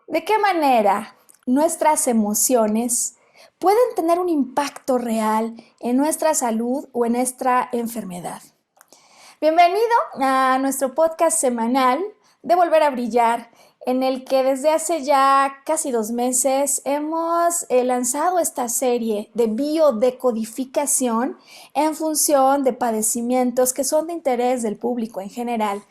¿De qué manera nuestras emociones pueden tener un impacto real en nuestra salud o en nuestra enfermedad? Bienvenido a nuestro podcast semanal de Volver a Brillar, en el que desde hace ya casi 2 meses hemos lanzado esta serie de biodecodificación en función de padecimientos que son de interés del público en general,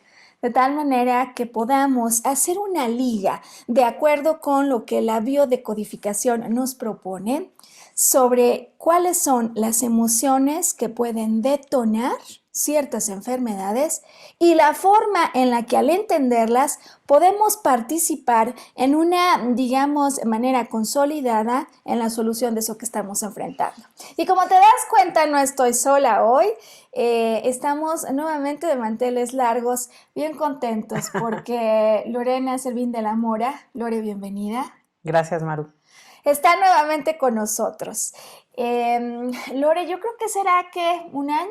de tal manera que podamos hacer una liga de acuerdo con lo que la biodecodificación nos propone sobre cuáles son las emociones que pueden detonar ciertas enfermedades y la forma en la que al entenderlas podemos participar en una, digamos, manera consolidada en la solución de eso que estamos enfrentando. Y como te das cuenta, no estoy sola hoy. Estamos nuevamente de manteles largos, bien contentos porque Lorena Servín de la Mora, Lore, bienvenida. Gracias, Maru. Está nuevamente con nosotros. Lore, yo creo que será que un año,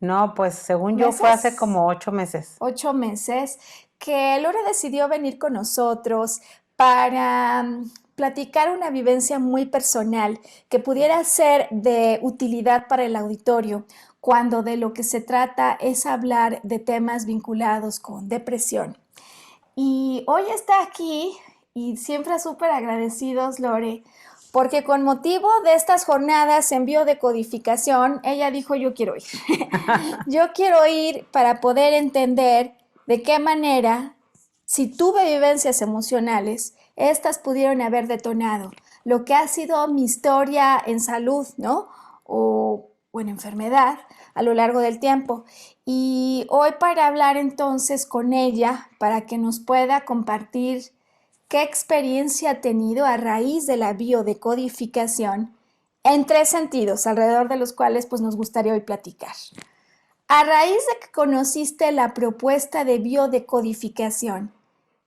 No, pues según yo fue hace meses, como 8 meses. 8 meses, que Lore decidió venir con nosotros para platicar una vivencia muy personal que pudiera ser de utilidad para el auditorio, cuando de lo que se trata es hablar de temas vinculados con depresión. Y hoy está aquí y siempre súper agradecidos, Lore, porque con motivo de estas jornadas en biodecodificación, ella dijo, yo quiero ir. Yo quiero ir para poder entender de qué manera, si tuve vivencias emocionales, estas pudieron haber detonado lo que ha sido mi historia en salud, ¿no? O en enfermedad a lo largo del tiempo. Y hoy para hablar entonces con ella, para que nos pueda compartir qué experiencia ha tenido a raíz de la biodecodificación en 3 sentidos, alrededor de los cuales pues nos gustaría hoy platicar. A raíz de que conociste la propuesta de biodecodificación,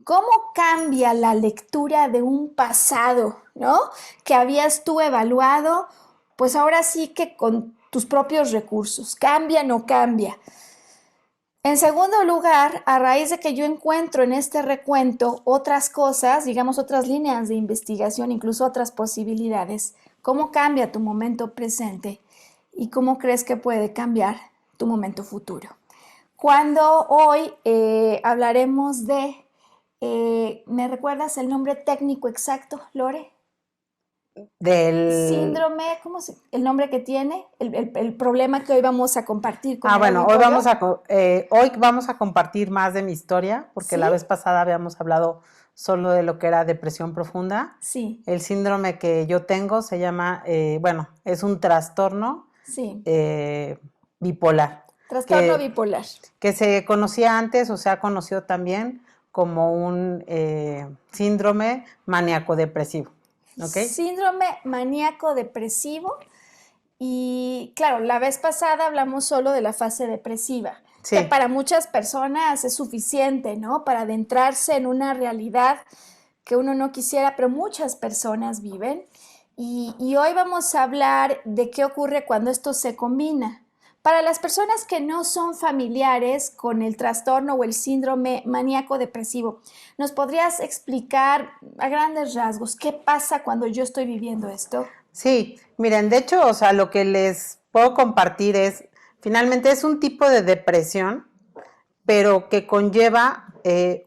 ¿cómo cambia la lectura de un pasado, ¿no? Que habías tú evaluado, pues ahora sí que con tus propios recursos, ¿cambia o no cambia? En segundo lugar, a raíz de que yo encuentro en este recuento otras cosas, digamos otras líneas de investigación, incluso otras posibilidades, ¿cómo cambia tu momento presente y cómo crees que puede cambiar tu momento futuro? Cuando hoy hablaremos de, ¿me recuerdas el nombre técnico exacto, Lore? Del... Síndrome, el nombre que tiene, el problema que hoy vamos a compartir con el Bueno, auditorio. hoy vamos a compartir más de mi historia, porque ¿Sí? la vez pasada habíamos hablado solo de lo que era depresión profunda. Sí, El síndrome que yo tengo se llama, es un trastorno sí. bipolar, Trastorno que, bipolar. que se conocía antes o se ha conocido también como un síndrome maníaco-depresivo. ¿Ok? Síndrome maníaco depresivo. Y claro, la vez pasada hablamos solo de la fase depresiva, que Sí. para muchas personas es suficiente, ¿no? Para adentrarse en una realidad que uno no quisiera, pero muchas personas viven. Y hoy vamos a hablar de qué ocurre cuando esto se combina. Para las personas que no son familiares con el trastorno o el síndrome maníaco depresivo, ¿nos podrías explicar a grandes rasgos qué pasa cuando yo estoy viviendo esto? Sí, miren, de hecho, o sea, lo que les puedo compartir es, finalmente es un tipo de depresión, pero que conlleva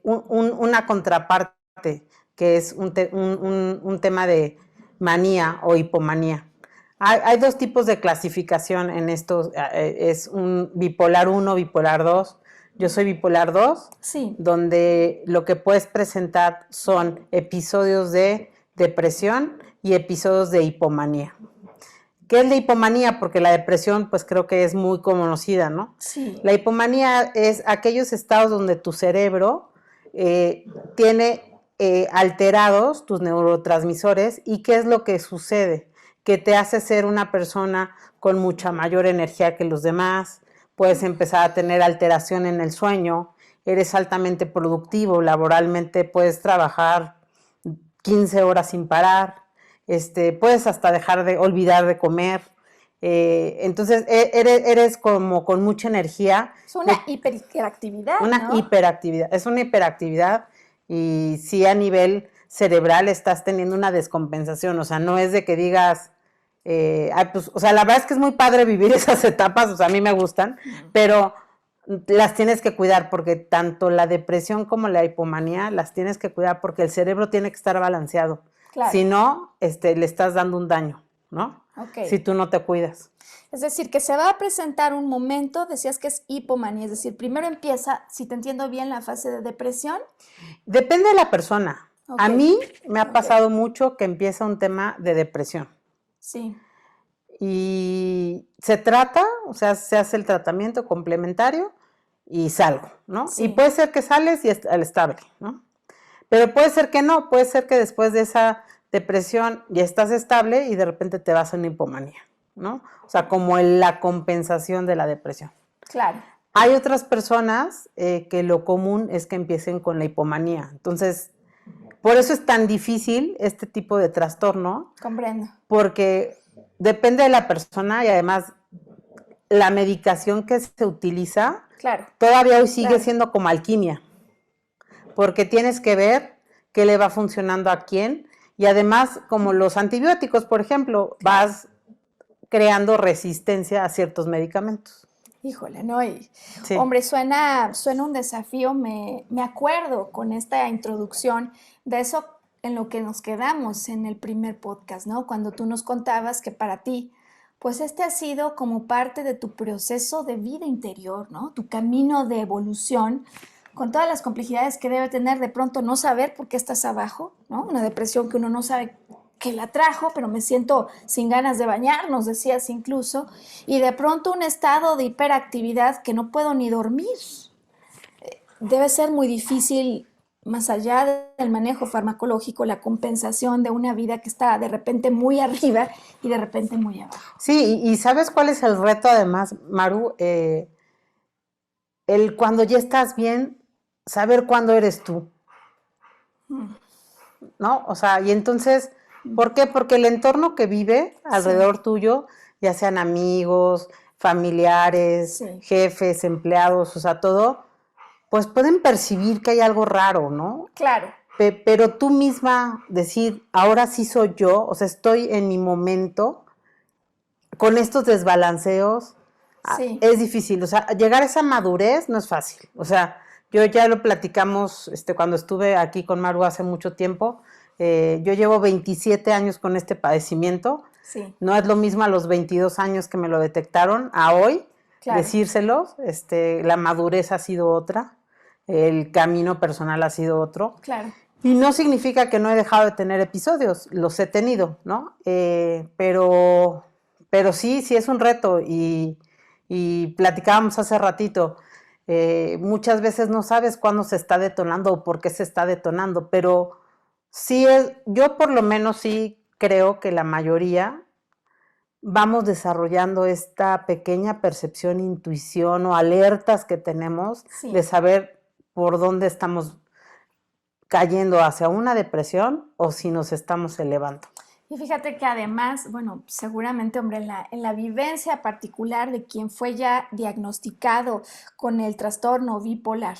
una contraparte, que es un tema de manía o hipomanía. Hay dos tipos de clasificación en estos, es un bipolar uno, bipolar 2. Yo soy bipolar 2, Sí. donde lo que puedes presentar son episodios de depresión y episodios de hipomanía. ¿Qué es la hipomanía? Porque la depresión, pues creo que es muy conocida, ¿no? Sí. La hipomanía es aquellos estados donde tu cerebro tiene alterados tus neurotransmisores. ¿Y qué es lo que sucede? Que te hace ser una persona con mucha mayor energía que los demás, puedes empezar a tener alteración en el sueño, eres altamente productivo, laboralmente puedes trabajar 15 horas sin parar, puedes hasta olvidar de comer, entonces eres como con mucha energía. Es una hiperactividad, Una ¿no? hiperactividad, es una hiperactividad y sí a nivel cerebral estás teniendo una descompensación, o sea, no es de que digas, ay, pues, o sea, la verdad es que es muy padre vivir esas etapas, o sea, a mí me gustan, pero las tienes que cuidar porque tanto la depresión como la hipomanía las tienes que cuidar porque el cerebro tiene que estar balanceado. Claro. Si no, le estás dando un daño, ¿no? Ok. Si tú no te cuidas. Es decir, que se va a presentar un momento, decías que es hipomanía, es decir, primero empieza, si te entiendo bien, la fase de depresión. Depende de la persona. Ok. A mí me ha Ok. pasado mucho que empieza un tema de depresión. Sí. Y se trata, o sea, se hace el tratamiento complementario y salgo, ¿no? Sí. Y puede ser que sales y al estable, ¿no? Pero puede ser que no, puede ser que después de esa depresión ya estás estable y de repente te vas a una hipomanía, ¿no? O sea, como la compensación de la depresión. Claro. Hay otras personas que lo común es que empiecen con la hipomanía. Entonces, por eso es tan difícil este tipo de trastorno. Comprendo. Porque depende de la persona y además la medicación que se utiliza, claro, todavía hoy sigue claro. siendo como alquimia, porque tienes que ver qué le va funcionando a quién y además como los antibióticos, por ejemplo, vas creando resistencia a ciertos medicamentos. Híjole, ¿no? Y, Sí. hombre, suena un desafío. Me acuerdo con esta introducción de eso en lo que nos quedamos en el primer podcast, ¿no? Cuando tú nos contabas que para ti, pues este ha sido como parte de tu proceso de vida interior, ¿no? Tu camino de evolución, con todas las complejidades que debe tener de pronto no saber por qué estás abajo, ¿no? Una depresión que uno no sabe que la trajo, pero me siento sin ganas de bañarnos, decías incluso, y de pronto un estado de hiperactividad que no puedo ni dormir. Debe ser muy difícil, más allá del manejo farmacológico, la compensación de una vida que está de repente muy arriba y de repente muy abajo. Sí, y ¿sabes cuál es el reto además, Maru? El cuando ya estás bien, saber cuándo eres tú. ¿No? O sea, y entonces, ¿por qué? Porque el entorno que vive alrededor tuyo, ya sean amigos, familiares, jefes, empleados, o sea, todo, pues pueden percibir que hay algo raro, ¿no? Claro. Pero tú misma decir, ahora sí soy yo, o sea, estoy en mi momento, con estos desbalanceos, es difícil, o sea, llegar a esa madurez no es fácil, o sea, yo ya lo platicamos cuando estuve aquí con Maru hace mucho tiempo. Yo llevo 27 años con este padecimiento. Sí. No es lo mismo a los 22 años que me lo detectaron a hoy, claro. Decírselos. La madurez ha sido otra, el camino personal ha sido otro. Claro. Y no significa que no he dejado de tener episodios, los he tenido, ¿no? Pero sí es un reto y platicábamos hace ratito. Muchas veces no sabes cuándo se está detonando o por qué se está detonando, pero sí yo por lo menos sí creo que la mayoría vamos desarrollando esta pequeña percepción, intuición o alertas que tenemos de saber por dónde estamos cayendo hacia una depresión o si nos estamos elevando. Y fíjate que además, bueno, seguramente, hombre, en la vivencia particular de quien fue ya diagnosticado con el trastorno bipolar,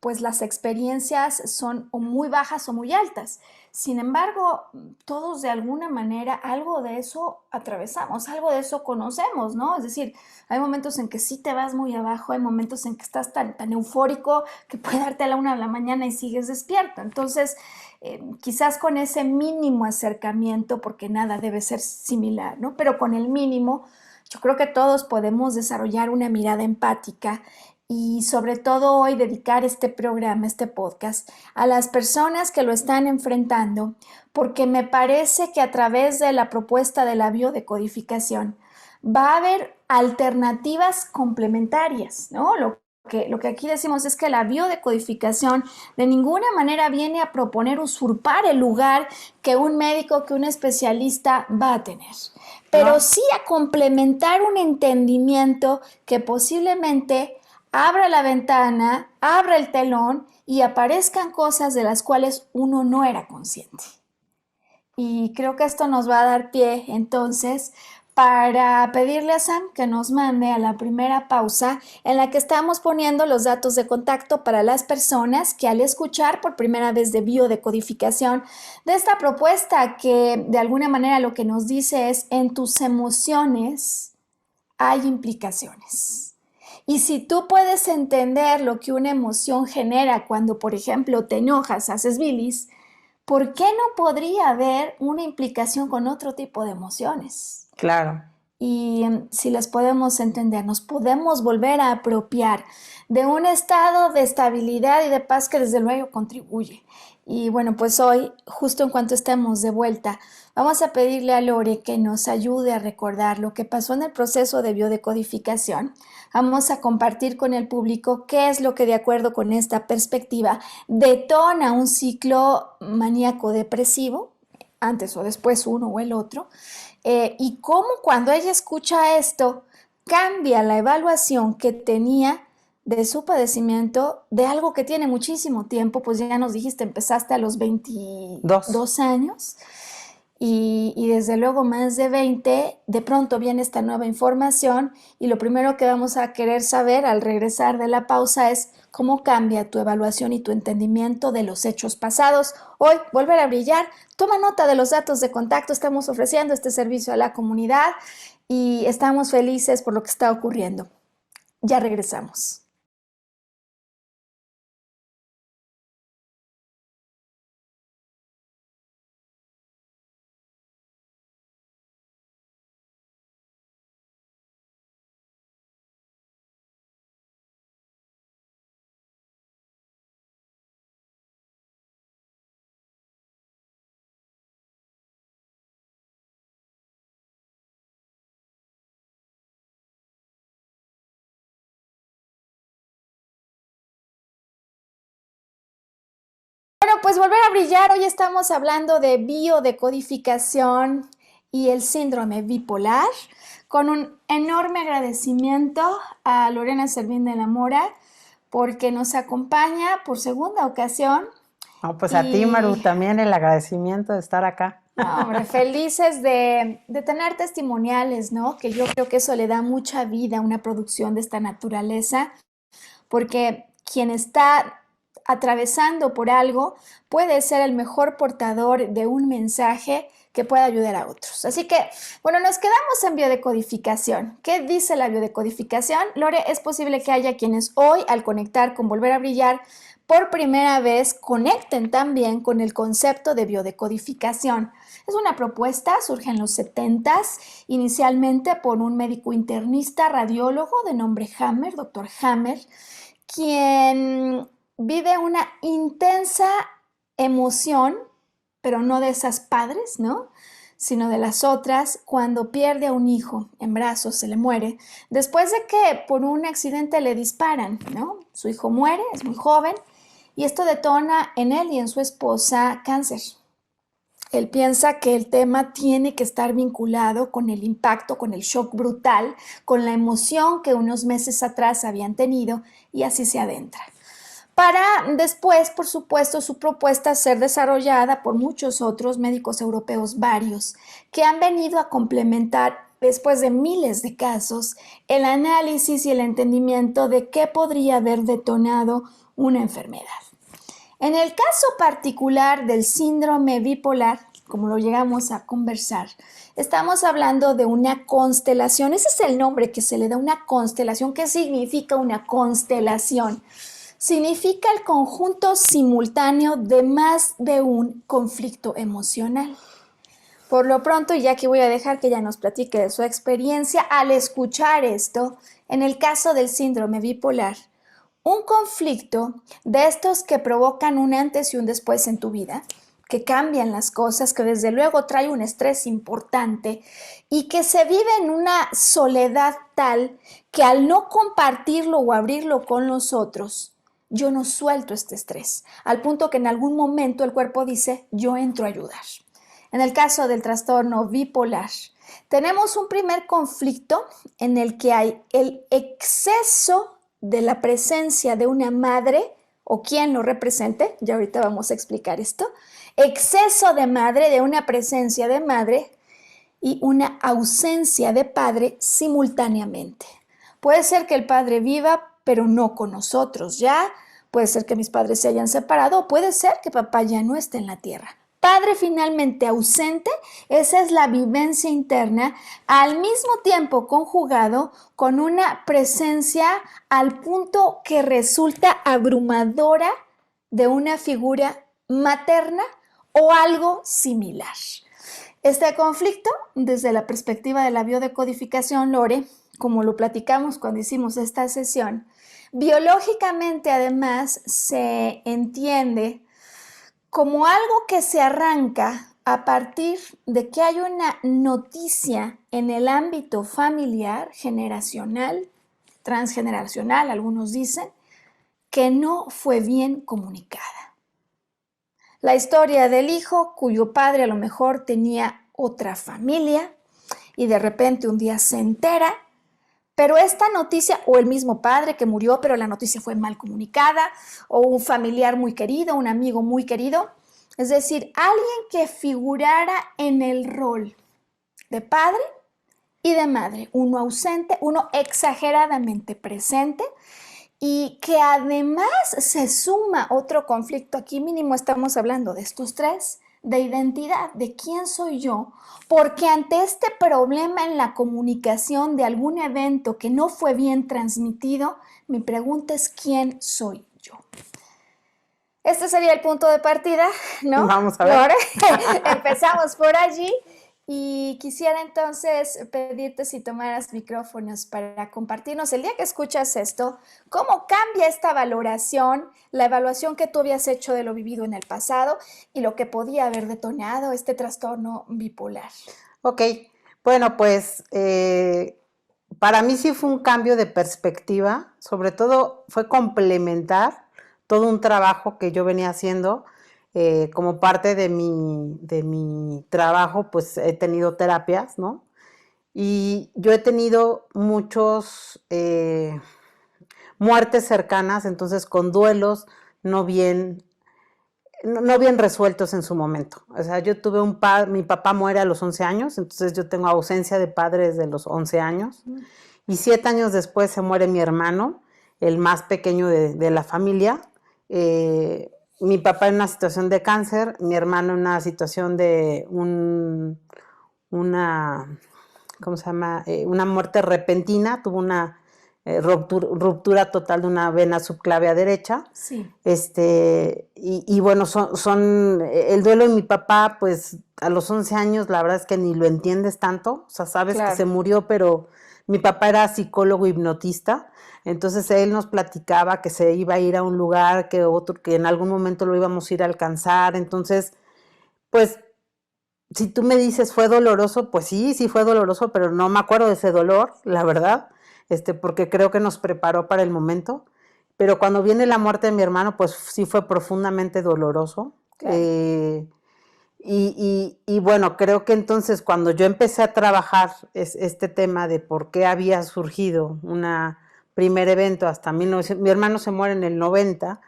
pues las experiencias son o muy bajas o muy altas. Sin embargo, todos de alguna manera algo de eso atravesamos, algo de eso conocemos, ¿no? Es decir, hay momentos en que sí te vas muy abajo, hay momentos en que estás tan eufórico que puede darte a la 1 de la mañana y sigues despierto. Entonces, quizás con ese mínimo acercamiento, porque nada debe ser similar, ¿no? Pero con el mínimo, yo creo que todos podemos desarrollar una mirada empática y sobre todo hoy dedicar este programa, este podcast, a las personas que lo están enfrentando, porque me parece que a través de la propuesta de la biodecodificación va a haber alternativas complementarias, ¿no? Lo que aquí decimos es que la biodecodificación de ninguna manera viene a proponer usurpar el lugar que un médico, que un especialista va a tener, pero sí a complementar un entendimiento que posiblemente abra la ventana, abra el telón y aparezcan cosas de las cuales uno no era consciente. Y creo que esto nos va a dar pie entonces para pedirle a Sam que nos mande a la primera pausa en la que estamos poniendo los datos de contacto para las personas que al escuchar por primera vez de biodecodificación de esta propuesta que de alguna manera lo que nos dice es en tus emociones hay implicaciones. Y si tú puedes entender lo que una emoción genera cuando, por ejemplo, te enojas, haces bilis, ¿por qué no podría haber una implicación con otro tipo de emociones? Claro. Y si las podemos entender, nos podemos volver a apropiar de un estado de estabilidad y de paz que desde luego contribuye. Y bueno, pues hoy, justo en cuanto estemos de vuelta, vamos a pedirle a Lore que nos ayude a recordar lo que pasó en el proceso de biodecodificación. Vamos a compartir con el público qué es lo que de acuerdo con esta perspectiva detona un ciclo maníaco depresivo, antes o después uno o el otro, y cómo cuando ella escucha esto cambia la evaluación que tenía de su padecimiento, de algo que tiene muchísimo tiempo, pues ya nos dijiste, empezaste a los 22 años y desde luego más de 20, de pronto viene esta nueva información y lo primero que vamos a querer saber al regresar de la pausa es cómo cambia tu evaluación y tu entendimiento de los hechos pasados. Hoy, volver a brillar, toma nota de los datos de contacto, estamos ofreciendo este servicio a la comunidad y estamos felices por lo que está ocurriendo. Ya regresamos. Bueno, pues volver a brillar. Hoy estamos hablando de biodecodificación y el síndrome bipolar, con un enorme agradecimiento a Lorena Servín de la Mora porque nos acompaña por segunda ocasión. No, pues a ti, Maru, también el agradecimiento de estar acá. No, hombre, felices de tener testimoniales, ¿no? Que yo creo que eso le da mucha vida a una producción de esta naturaleza, porque quien está atravesando por algo puede ser el mejor portador de un mensaje que pueda ayudar a otros. Así que, bueno, nos quedamos en biodecodificación. ¿Qué dice la biodecodificación? Lore, es posible que haya quienes hoy, al conectar con Volver a Brillar, por primera vez conecten también con el concepto de biodecodificación. Es una propuesta, surge en los 70s, inicialmente por un médico internista radiólogo de nombre Hammer, doctor Hammer, quien vive una intensa emoción, pero no de esas padres, ¿no? Sino de las otras, cuando pierde a un hijo en brazos, se le muere, después de que por un accidente le disparan, ¿no? Su hijo muere, es muy joven, y esto detona en él y en su esposa cáncer. Él piensa que el tema tiene que estar vinculado con el impacto, con el shock brutal, con la emoción que unos meses atrás habían tenido, y así se adentra. Para después, por supuesto, su propuesta ser desarrollada por muchos otros médicos europeos varios, que han venido a complementar, después de miles de casos, el análisis y el entendimiento de qué podría haber detonado una enfermedad. En el caso particular del síndrome bipolar, como lo llegamos a conversar, estamos hablando de una constelación. Ese es el nombre que se le da a una constelación. ¿Qué significa una constelación? Significa el conjunto simultáneo de más de un conflicto emocional. Por lo pronto, y ya que voy a dejar que ella nos platique de su experiencia al escuchar esto, en el caso del síndrome bipolar, un conflicto de estos que provocan un antes y un después en tu vida, que cambian las cosas, que desde luego trae un estrés importante y que se vive en una soledad tal que al no compartirlo o abrirlo con los otros, yo no suelto este estrés, al punto que en algún momento el cuerpo dice, yo entro a ayudar. En el caso del trastorno bipolar, tenemos un primer conflicto en el que hay el exceso de la presencia de una madre o quien lo represente, ya ahorita vamos a explicar esto, exceso de madre, de una presencia de madre, y una ausencia de padre simultáneamente. Puede ser que el padre viva, pero no con nosotros ya. Puede ser que mis padres se hayan separado, o puede ser que papá ya no esté en la tierra. Padre finalmente ausente, esa es la vivencia interna, al mismo tiempo conjugado con una presencia al punto que resulta abrumadora de una figura materna o algo similar. Este conflicto, desde la perspectiva de la biodecodificación, Lore, como lo platicamos cuando hicimos esta sesión, biológicamente además se entiende como algo que se arranca a partir de que hay una noticia en el ámbito familiar, generacional, transgeneracional, algunos dicen, que no fue bien comunicada. La historia del hijo cuyo padre a lo mejor tenía otra familia y de repente un día se entera, pero esta noticia, o el mismo padre que murió, pero la noticia fue mal comunicada, o un familiar muy querido, un amigo muy querido, es decir, alguien que figurara en el rol de padre y de madre, uno ausente, uno exageradamente presente, y que además se suma otro conflicto, aquí mínimo estamos hablando de estos tres, de identidad, de quién soy yo, porque ante este problema en la comunicación de algún evento que no fue bien transmitido, mi pregunta es ¿quién soy yo? Este sería el punto de partida, ¿no? Vamos a ver. Ahora empezamos por allí. Y quisiera entonces pedirte si tomaras micrófonos para compartirnos el día que escuchas esto, cómo cambia esta valoración, la evaluación que tú habías hecho de lo vivido en el pasado y lo que podía haber detonado este trastorno bipolar. Ok, bueno, pues para mí sí fue un cambio de perspectiva, sobre todo fue complementar todo un trabajo que yo venía haciendo. Como parte de mi trabajo, pues he tenido terapias, ¿no? Y yo he tenido muchos muertes cercanas, entonces con duelos no bien, no bien resueltos en su momento. O sea, yo tuve un padre, mi papá muere a los 11 años, entonces yo tengo ausencia de padre desde los 11 años. Y 7 años después se muere mi hermano, el más pequeño de la familia. Mi papá en una situación de cáncer, mi hermano en una situación de una, ¿cómo se llama? Una muerte repentina, tuvo una ruptura total de una vena subclavia derecha. Sí. Y bueno, el duelo de mi papá, pues a los 11 años la verdad es que ni lo entiendes tanto, o sea, sabes Claro. que se murió, pero mi papá era psicólogo hipnotista, entonces él nos platicaba que se iba a ir a un lugar, que en algún momento lo íbamos a ir a alcanzar, entonces, pues, si tú me dices fue doloroso, pues sí fue doloroso, pero no me acuerdo de ese dolor, la verdad, porque creo que nos preparó para el momento, pero cuando viene la muerte de mi hermano, pues sí fue profundamente doloroso. Claro. Y bueno, creo que entonces cuando yo empecé a trabajar este tema de por qué había surgido un primer evento hasta 1900, mi hermano se muere en el 90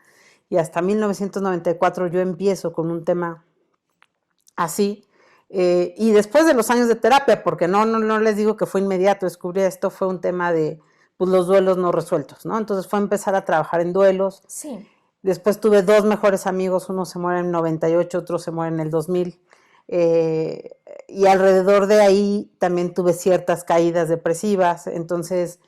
y hasta 1994 yo empiezo con un tema así. Y después de los años de terapia, porque no les digo que fue inmediato, descubrí esto, fue un tema de pues, los duelos no resueltos, ¿no? Entonces fue empezar a trabajar en duelos. Sí. Después tuve 2 mejores amigos, uno se muere en el 98, otro se muere en el 2000. Y alrededor de ahí también tuve ciertas caídas depresivas. Entonces,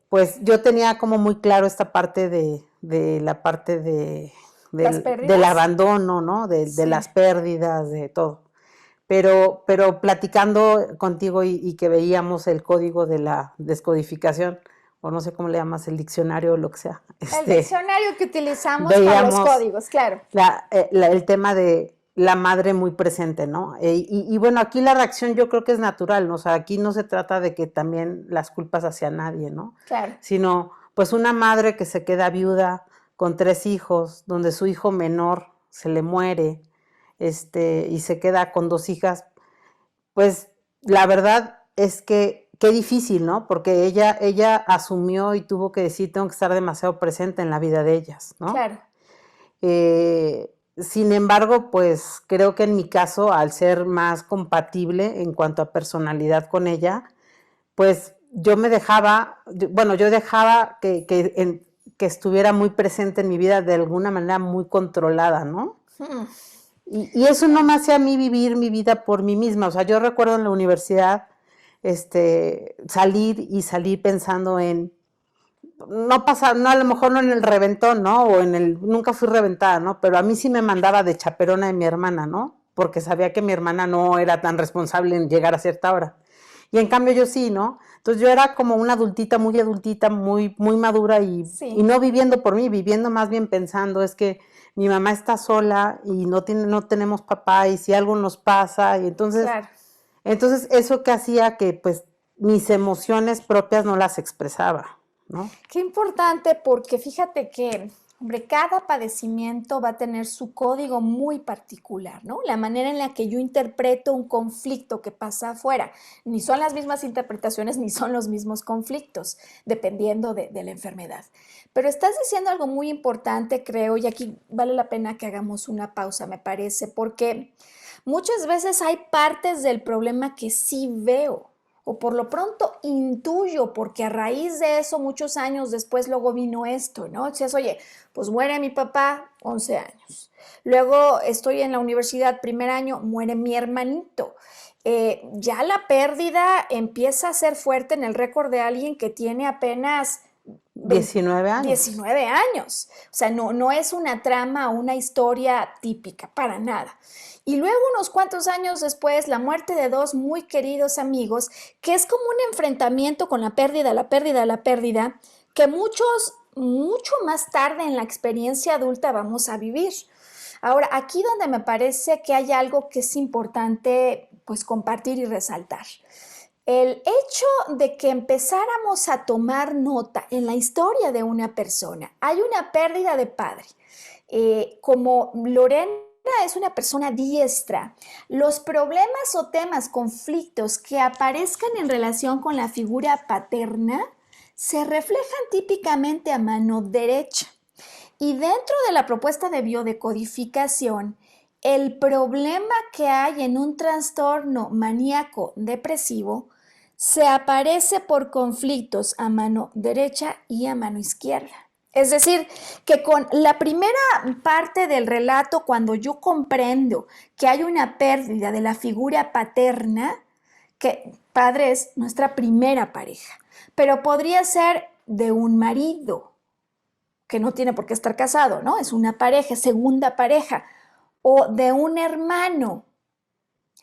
pues yo tenía como muy claro esta parte de la parte del abandono, ¿no? De las pérdidas, de todo. Pero platicando contigo y que veíamos el código de la descodificación, o no sé cómo le llamas, el diccionario o lo que sea. El diccionario que utilizamos para los códigos, claro. El tema de la madre muy presente, ¿no? Y bueno, aquí la reacción yo creo que es natural, ¿no? O sea, aquí no se trata de que también las culpas hacia nadie, ¿no? Claro. Sino, pues una madre que se queda viuda con 3 hijos, donde su hijo menor se le muere, y se queda con 2 hijas, pues la verdad es que qué difícil, ¿no? Porque ella asumió y tuvo que decir, tengo que estar demasiado presente en la vida de ellas, ¿no? Claro. Sin embargo, pues creo que en mi caso, al ser más compatible en cuanto a personalidad con ella, pues yo me dejaba, bueno, yo dejaba que estuviera muy presente en mi vida de alguna manera muy controlada, ¿no? Mm, Y eso no me hacía a mí vivir mi vida por mí misma. O sea, yo recuerdo en la universidad salir pensando en, no pasa, no, a lo mejor no en el reventón, ¿no? Nunca fui reventada, ¿no? Pero a mí sí me mandaba de chaperona de mi hermana, ¿no? Porque sabía que mi hermana no era tan responsable en llegar a cierta hora. Y en cambio yo sí, ¿no? Entonces yo era como una adultita, muy madura y sí, no viviendo por mí, viviendo más bien pensando, es que mi mamá está sola y no tenemos papá y si algo nos pasa, y claro. entonces eso que hacía que pues mis emociones propias no las expresaba, ¿no? Qué importante porque fíjate que, hombre, cada padecimiento va a tener su código muy particular, ¿no? La manera en la que yo interpreto un conflicto que pasa afuera, ni son las mismas interpretaciones ni son los mismos conflictos, dependiendo de la enfermedad. Pero estás diciendo algo muy importante, creo, y aquí vale la pena que hagamos una pausa, me parece, porque muchas veces hay partes del problema que sí veo o por lo pronto intuyo, porque a raíz de eso muchos años después luego vino esto, ¿no? Dices, oye, pues muere mi papá, 11 años. Luego estoy en la universidad, primer año, muere mi hermanito. Ya la pérdida empieza a ser fuerte en el récord de alguien que tiene apenas 20, 19 años. 19 años. O sea, no es una trama o una historia típica, para nada. Y luego unos cuantos años después, la muerte de dos muy queridos amigos, que es como un enfrentamiento con la pérdida, que mucho más tarde en la experiencia adulta vamos a vivir. Ahora, aquí donde me parece que hay algo que es importante pues compartir y resaltar. El hecho de que empezáramos a tomar nota en la historia de una persona, hay una pérdida de padre. Como Lorena es una persona diestra, los problemas o temas, conflictos que aparezcan en relación con la figura paterna se reflejan típicamente a mano derecha. Y dentro de la propuesta de biodecodificación, el problema que hay en un trastorno maníaco depresivo se aparece por conflictos a mano derecha y a mano izquierda. Es decir, que con la primera parte del relato, cuando yo comprendo que hay una pérdida de la figura paterna, que padre es nuestra primera pareja, pero podría ser de un marido, que no tiene por qué estar casado, ¿no? Es una pareja, segunda pareja, o de un hermano.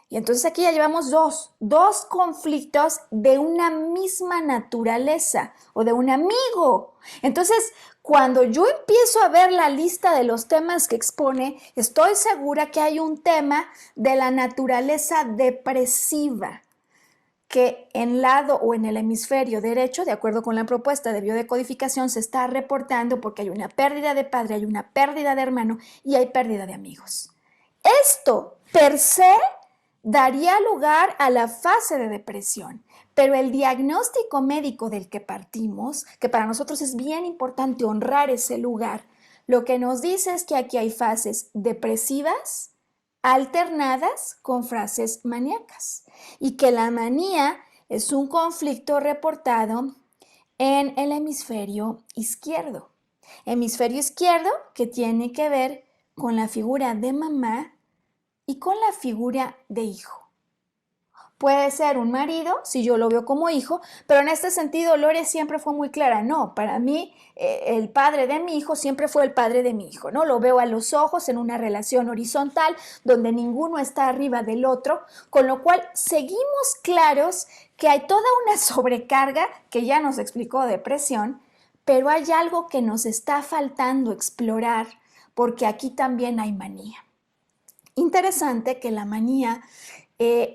Y entonces aquí ya llevamos dos conflictos de una misma naturaleza o de un amigo. Entonces, cuando yo empiezo a ver la lista de los temas que expone, estoy segura que hay un tema de la naturaleza depresiva que en lado o en el hemisferio derecho, de acuerdo con la propuesta de biodecodificación, se está reportando porque hay una pérdida de padre, hay una pérdida de hermano y hay pérdida de amigos. Esto per se daría lugar a la fase de depresión, pero el diagnóstico médico del que partimos, que para nosotros es bien importante honrar ese lugar, lo que nos dice es que aquí hay fases depresivas alternadas con frases maníacas y que la manía es un conflicto reportado en el hemisferio izquierdo. Hemisferio izquierdo que tiene que ver con la figura de mamá y con la figura de hijo. Puede ser un marido, si yo lo veo como hijo, pero en este sentido Lore siempre fue muy clara. No, para mí el padre de mi hijo siempre fue el padre de mi hijo, ¿no? Lo veo a los ojos en una relación horizontal donde ninguno está arriba del otro, con lo cual seguimos claros que hay toda una sobrecarga que ya nos explicó depresión, pero hay algo que nos está faltando explorar porque aquí también hay manía. Interesante que la manía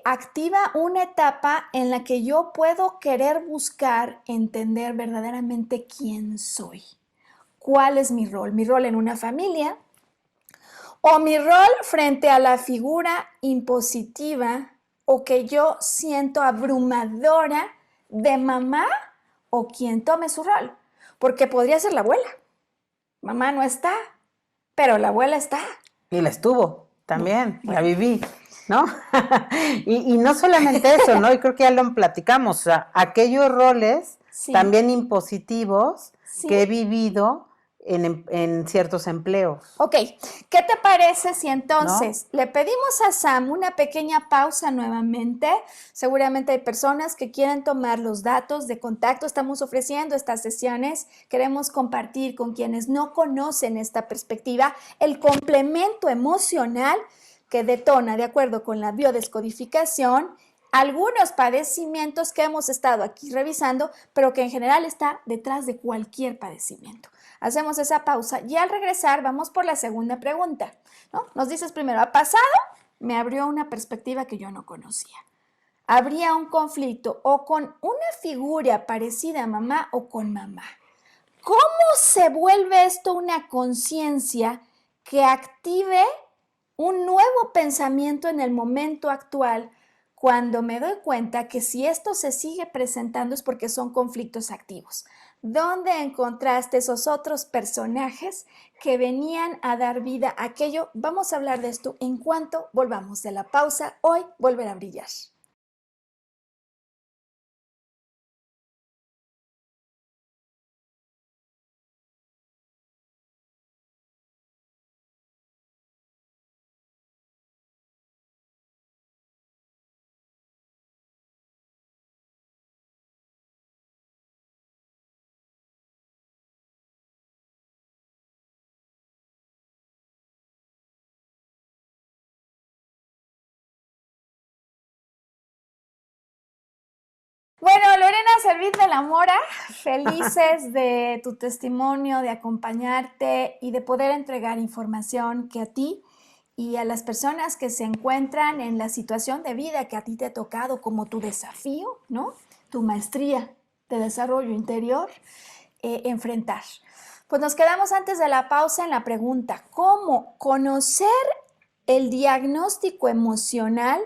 activa una etapa en la que yo puedo querer buscar entender verdaderamente quién soy, cuál es mi rol en una familia o mi rol frente a la figura impositiva o que yo siento abrumadora de mamá o quien tome su rol, porque podría ser la abuela. Mamá no está, pero la abuela está. Y la estuvo también, la Bueno, viví, ¿no? Y no solamente eso, ¿no? Y creo que ya lo platicamos, o sea, aquellos roles sí, también impositivos sí. que he vivido en ciertos empleos, Ok, ¿qué te parece si ¿no? entonces le pedimos a Sam una pequeña pausa nuevamente? Seguramente hay personas que quieren tomar los datos de contacto. Estamos ofreciendo estas sesiones. Queremos compartir con quienes no conocen esta perspectiva el complemento emocional que detona, de acuerdo con la biodescodificación, algunos padecimientos que hemos estado aquí revisando, pero que en general está detrás de cualquier padecimiento. Hacemos esa pausa y al regresar vamos por la segunda pregunta, ¿no? Nos dices primero, ¿ha pasado? Me abrió una perspectiva que yo no conocía. ¿Habría un conflicto o con una figura parecida a mamá o con mamá? ¿Cómo se vuelve esto una conciencia que active un nuevo pensamiento en el momento actual cuando me doy cuenta que si esto se sigue presentando es porque son conflictos activos? ¿Dónde encontraste esos otros personajes que venían a dar vida a aquello? Vamos a hablar de esto en cuanto volvamos de la pausa. Hoy volverá a brillar. Bueno, Lorena Servín de la Mora, felices de tu testimonio, de acompañarte y de poder entregar información que a ti y a las personas que se encuentran en la situación de vida que a ti te ha tocado como tu desafío, ¿no? Tu maestría de desarrollo interior, enfrentar. Pues nos quedamos antes de la pausa en la pregunta, ¿cómo conocer el diagnóstico emocional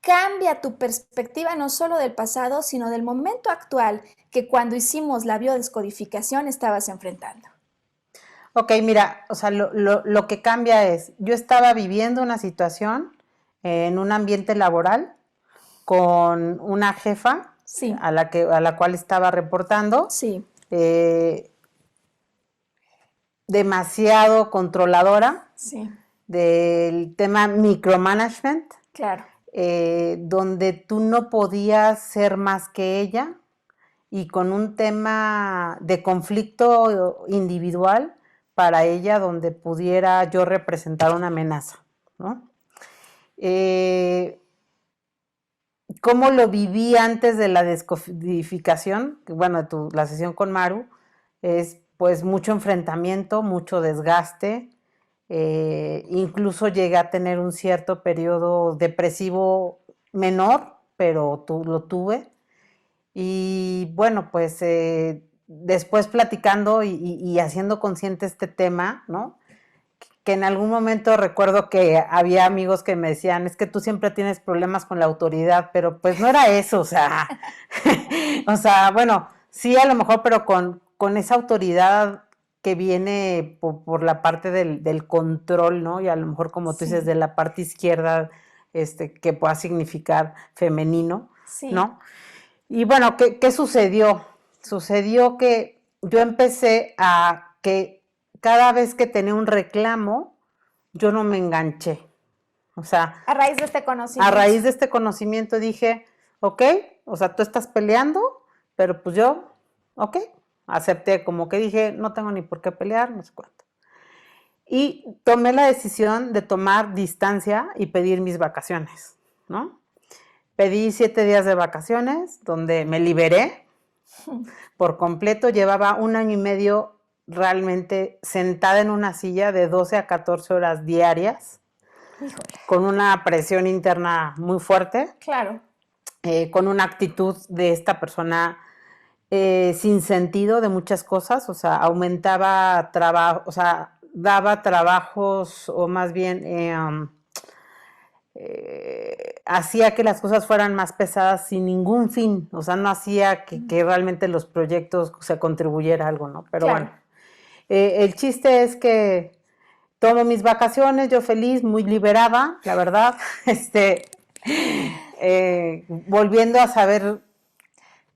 cambia tu perspectiva no solo del pasado, sino del momento actual que cuando hicimos la biodescodificación estabas enfrentando? Ok, mira, o sea, lo que cambia es, yo estaba viviendo una situación en un ambiente laboral con una jefa Sí, a la cual estaba reportando, sí, eh, demasiado controladora sí, del tema micromanagement, claro. donde tú no podías ser más que ella y con un tema de conflicto individual para ella donde pudiera yo representar una amenaza, ¿no? Eh, ¿Cómo lo viví antes de la descodificación? Bueno, la sesión con Maru es pues mucho enfrentamiento, mucho desgaste, incluso llegué a tener un cierto periodo depresivo menor, pero lo tuve. Y bueno, pues después platicando y haciendo consciente este tema, ¿no? Que en algún momento recuerdo que había amigos que me decían, es que tú siempre tienes problemas con la autoridad, pero pues no era eso, o sea, o sea, bueno, sí a lo mejor, pero con esa autoridad que viene por la parte del control, ¿no? Y a lo mejor, como tú dices, Sí, de la parte izquierda, que pueda significar femenino, sí, ¿no? Y bueno, ¿qué sucedió? Sucedió que yo empecé a que cada vez que tenía un reclamo, yo no me enganché. O sea, a raíz de este a conocimiento. raíz de este conocimiento dije, ok, o sea, tú estás peleando, pero pues yo, ok, acepté, como que dije, no tengo ni por qué pelear, no sé cuánto. Y tomé la decisión de tomar distancia y pedir mis vacaciones, ¿no? Pedí 7 días de vacaciones donde me liberé por completo. Llevaba un año y medio realmente sentada en una silla de 12 a 14 horas diarias, Híjole, con una presión interna muy fuerte, claro. con una actitud de esta persona sin sentido de muchas cosas, o sea, aumentaba trabajo, o sea, daba trabajos o más bien hacía que las cosas fueran más pesadas sin ningún fin, o sea, no hacía que realmente los proyectos se contribuyera a algo, ¿no? Pero Claro. bueno, el chiste es que tomo mis vacaciones, yo feliz, muy liberada, la verdad, volviendo a saber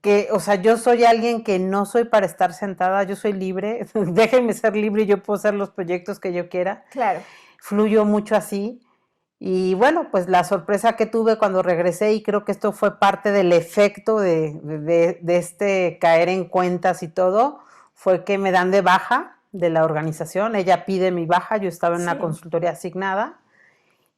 que, o sea, yo soy alguien que no soy para estar sentada, yo soy libre, déjenme ser libre y yo puedo hacer los proyectos que yo quiera. Claro. Fluyo mucho así. Y bueno, pues la sorpresa que tuve cuando regresé, y creo que esto fue parte del efecto de este caer en cuentas y todo, fue que me dan de baja de la organización. Ella pide mi baja, yo estaba en una Sí. consultoría asignada.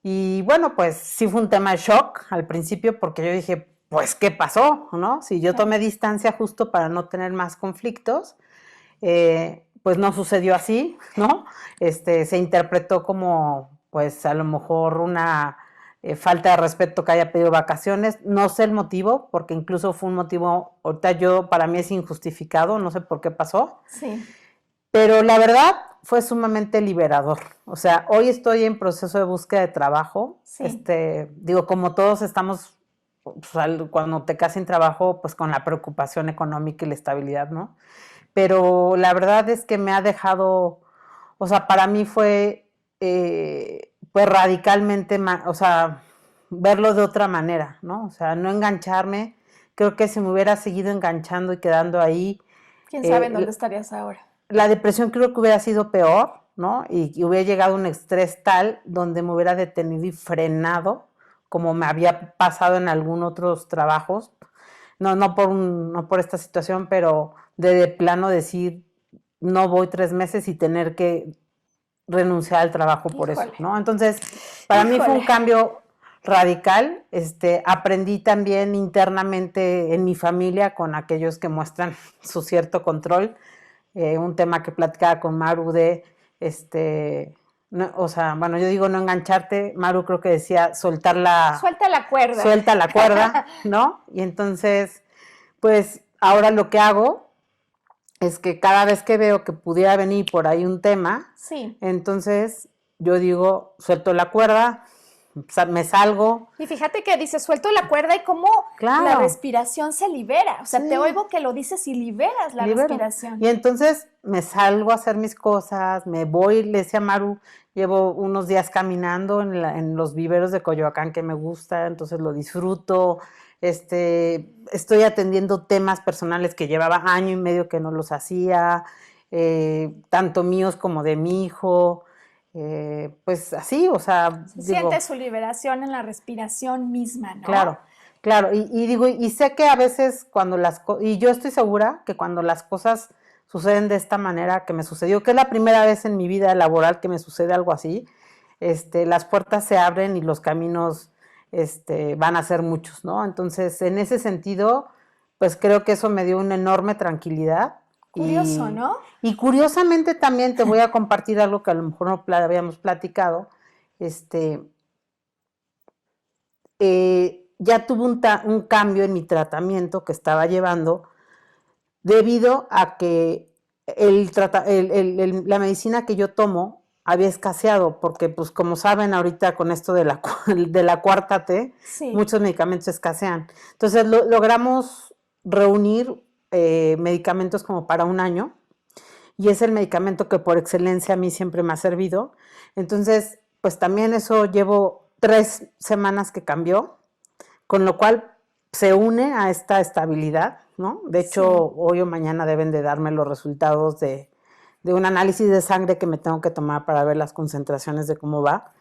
Y bueno, pues sí fue un tema de shock al principio porque yo dije, pues, ¿qué pasó? ¿No? Si yo Claro. tomé distancia justo para no tener más conflictos, pues no sucedió así, ¿no? Se interpretó como, pues a lo mejor una falta de respeto que haya pedido vacaciones. No sé el motivo, porque incluso fue un motivo, ahorita yo, para mí es injustificado, no sé por qué pasó. Sí. Pero la verdad fue sumamente liberador. O sea, hoy estoy en proceso de búsqueda de trabajo. Sí. Digo, como todos estamos, pues, cuando te quedas sin trabajo, pues con la preocupación económica y la estabilidad, ¿no? Pero la verdad es que me ha dejado, o sea, para mí fue, pues radicalmente, o sea, verlo de otra manera, ¿no? O sea, no engancharme. Creo que si me hubiera seguido enganchando y quedando ahí, ¿Quién sabe en dónde eh, estarías ahora? la depresión creo que hubiera sido peor, ¿no? Y hubiera llegado a un estrés tal donde me hubiera detenido y frenado, como me había pasado en algunos otros trabajos. No por esta situación, pero de plano decir, no voy 3 meses y tener que renunciar al trabajo por eso, Híjole. ¿no? Entonces, para mí fue Híjole. un cambio radical. Aprendí también internamente en mi familia con aquellos que muestran su cierto control, un tema que platicaba con Maru de, no, o sea, bueno, yo digo no engancharte, Maru creo que decía Suelta la cuerda. suelta la cuerda, ¿no? Y entonces, pues ahora lo que hago es que cada vez que veo que pudiera venir por ahí un tema, Sí. entonces yo digo, suelto la cuerda, me salgo. Y fíjate que dices, suelto la cuerda y cómo la Claro, respiración se libera. O sea, te sí, oigo que lo dices y liberas la libero. Y respiración. entonces me salgo a hacer mis cosas, me voy, le decía a Maru, llevo unos días caminando en los viveros de Coyoacán que me gusta, entonces lo disfruto. Estoy atendiendo temas personales que llevaba año y medio que no los hacía, tanto míos como de mi hijo. Pues así, o sea, Se siente digo, su liberación en la respiración misma, ¿no? claro, claro, y digo, y sé que a veces cuando y yo estoy segura que cuando las cosas suceden de esta manera que me sucedió, que es la primera vez en mi vida laboral que me sucede algo así, las puertas se abren y los caminos, van a ser muchos, ¿no? Entonces, en ese sentido, pues creo que eso me dio una enorme tranquilidad. Curioso, ¿no? Y curiosamente también te voy a compartir algo que a lo mejor no habíamos platicado. este, ya tuve un cambio en mi tratamiento que estaba llevando debido a que la medicina que yo tomo había escaseado, porque pues como saben ahorita con esto de de la cuarta T, Sí. muchos medicamentos escasean. Entonces logramos reunir medicamentos como para un año, y es el medicamento que por excelencia a mí siempre me ha servido. Entonces, pues también eso llevo 3 semanas que cambió, con lo cual se une a esta estabilidad, ¿no? De Sí. hecho, hoy o mañana deben de darme los resultados de un análisis de sangre que me tengo que tomar para ver las concentraciones de cómo va.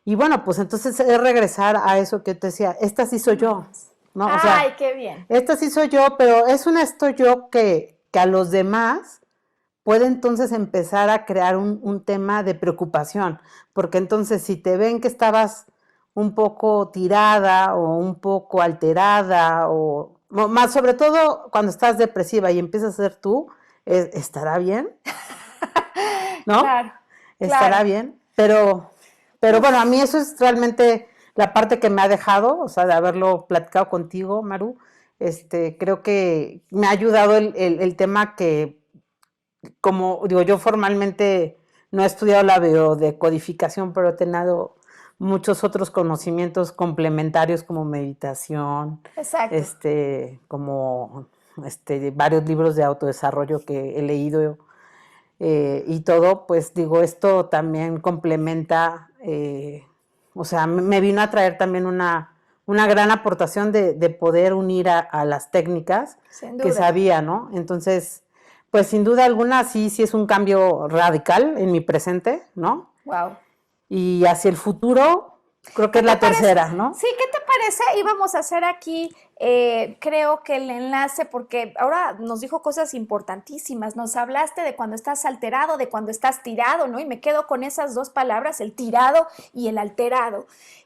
Y bueno, pues entonces es regresar a eso que te decía, esta sí soy yo, ¿no? O sea, Ay, qué bien. esta sí soy yo, pero es una esto yo que a los demás puede entonces empezar a crear un tema de preocupación, porque entonces si te ven que estabas un poco tirada o un poco alterada, o más sobre todo cuando estás depresiva y empiezas a ser tú, ¿estará bien? ¿No? Claro, ¿Estará claro. bien? Pero bueno, a Uf, mí eso es realmente la parte que me ha dejado, o sea, de haberlo platicado contigo, Maru. Creo que me ha ayudado el tema que, como digo, yo formalmente no he estudiado la biodecodificación, pero he tenido muchos otros conocimientos complementarios como meditación, exacto. como varios libros de autodesarrollo que he leído, y todo, pues digo, esto también complementa, o sea, me vino a traer también una gran aportación de poder unir a las técnicas Sin que duda. sabía, ¿no? Entonces, pues sin duda alguna sí es un cambio radical en mi presente, ¿no? Wow. Y hacia el futuro, creo que ¿Qué es te la parece? tercera, ¿no? Sí, ¿qué te parece? Íbamos a hacer aquí, creo que el enlace, porque ahora nos dijo cosas importantísimas. Nos hablaste de cuando estás alterado, de cuando estás tirado, ¿no? Y me quedo con esas dos palabras, el tirado y el alterado.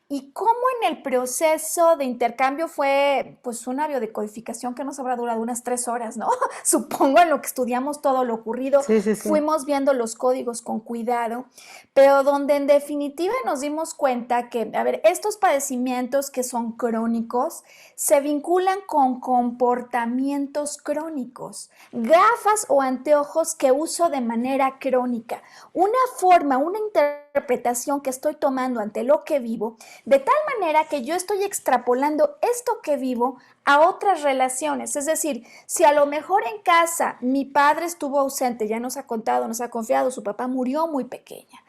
Y cómo en el proceso de intercambio fue, pues, una biodecodificación que nos habrá durado unas 3 horas, ¿no? Supongo en lo que estudiamos todo lo ocurrido, Sí, sí, sí. fuimos viendo los códigos con cuidado, pero donde en definitiva nos dimos cuenta que, a ver, estos padecimientos que son crónicos se vinculan con comportamientos crónicos, gafas o anteojos que uso de manera crónica, una forma, una interpretación que estoy tomando ante lo que vivo, de tal manera que yo estoy extrapolando esto que vivo a otras relaciones. Es decir, si a lo mejor en casa mi padre estuvo ausente, ya nos ha contado, nos ha confiado, su papá murió muy pequeña.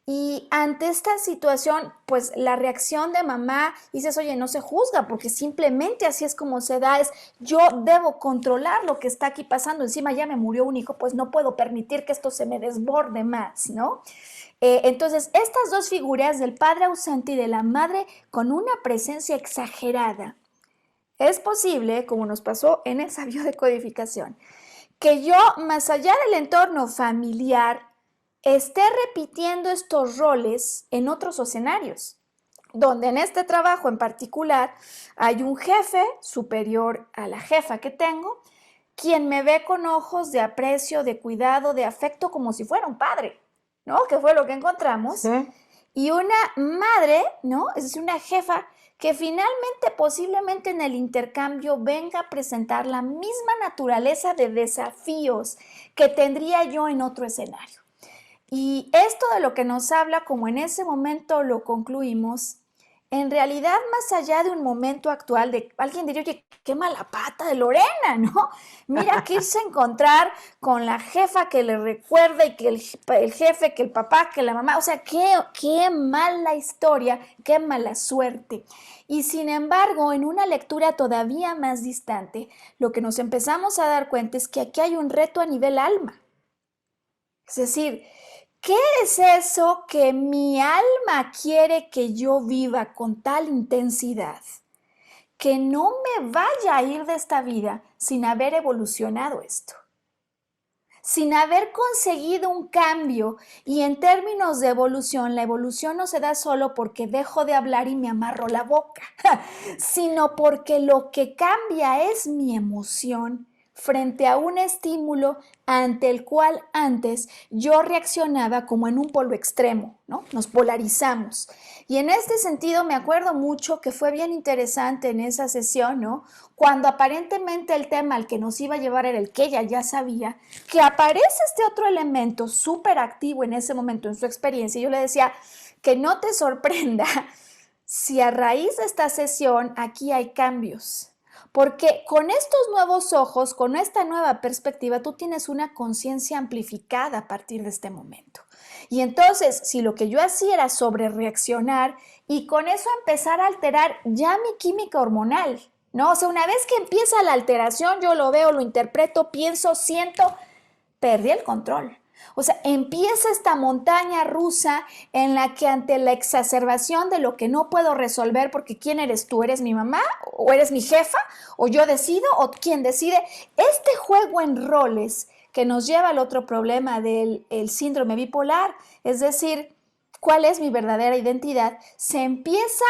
Y ante esta situación, pues la reacción de mamá, dices, oye, no se juzga, porque simplemente así es como se da, es yo debo controlar lo que está aquí pasando, encima ya me murió un hijo, pues no puedo permitir que esto se me desborde más, ¿no? Entonces, estas dos figuras del padre ausente y de la madre con una presencia exagerada, es posible, como nos pasó en esa biodecodificación, que yo, más allá del entorno familiar, esté repitiendo estos roles en otros escenarios, donde en este trabajo en particular hay un jefe superior a la jefa que tengo, quien me ve con ojos de aprecio, de cuidado, de afecto, como si fuera un padre, ¿no? Que fue lo que encontramos. Sí. Y una madre, ¿no? Es decir, una jefa que finalmente posiblemente en el intercambio venga a presentar la misma naturaleza de desafíos que tendría yo en otro escenario. Y esto de lo que nos habla, como en ese momento lo concluimos, en realidad más allá de un momento actual de alguien diría, oye, qué mala pata de Lorena, ¿no? Mira que irse a encontrar con la jefa que le recuerda y que el jefe, que el papá, que la mamá, o sea, qué mala historia, qué mala suerte. Y sin embargo, en una lectura todavía más distante, lo que nos empezamos a dar cuenta es que aquí hay un reto a nivel alma. Es decir, ¿qué es eso que mi alma quiere que yo viva con tal intensidad? Que no me vaya a ir de esta vida sin haber evolucionado esto, sin haber conseguido un cambio. Y en términos de evolución, la evolución no se da solo porque dejo de hablar y me amarro la boca, sino porque lo que cambia es mi emoción frente a un estímulo ante el cual antes yo reaccionaba como en un polo extremo, ¿no? Nos polarizamos. Y en este sentido me acuerdo mucho que fue bien interesante en esa sesión, ¿no? Cuando aparentemente el tema al que nos iba a llevar era el que ella ya sabía, que aparece este otro elemento súper activo en ese momento en su experiencia. Y yo le decía, que no te sorprenda si a raíz de esta sesión aquí hay cambios. Porque con estos nuevos ojos, con esta nueva perspectiva, tú tienes una conciencia amplificada a partir de este momento. Y entonces, si lo que yo hacía era sobre reaccionar y con eso empezar a alterar ya mi química hormonal, ¿no? O sea, una vez que empieza la alteración, yo lo veo, lo interpreto, pienso, siento, perdí el control. O sea, empieza esta montaña rusa en la que ante la exacerbación de lo que no puedo resolver, porque ¿quién eres tú? ¿Eres mi mamá? ¿O eres mi jefa? ¿O yo decido? ¿O quién decide? Este juego en roles que nos lleva al otro problema del síndrome bipolar, es decir, ¿cuál es mi verdadera identidad? Se empieza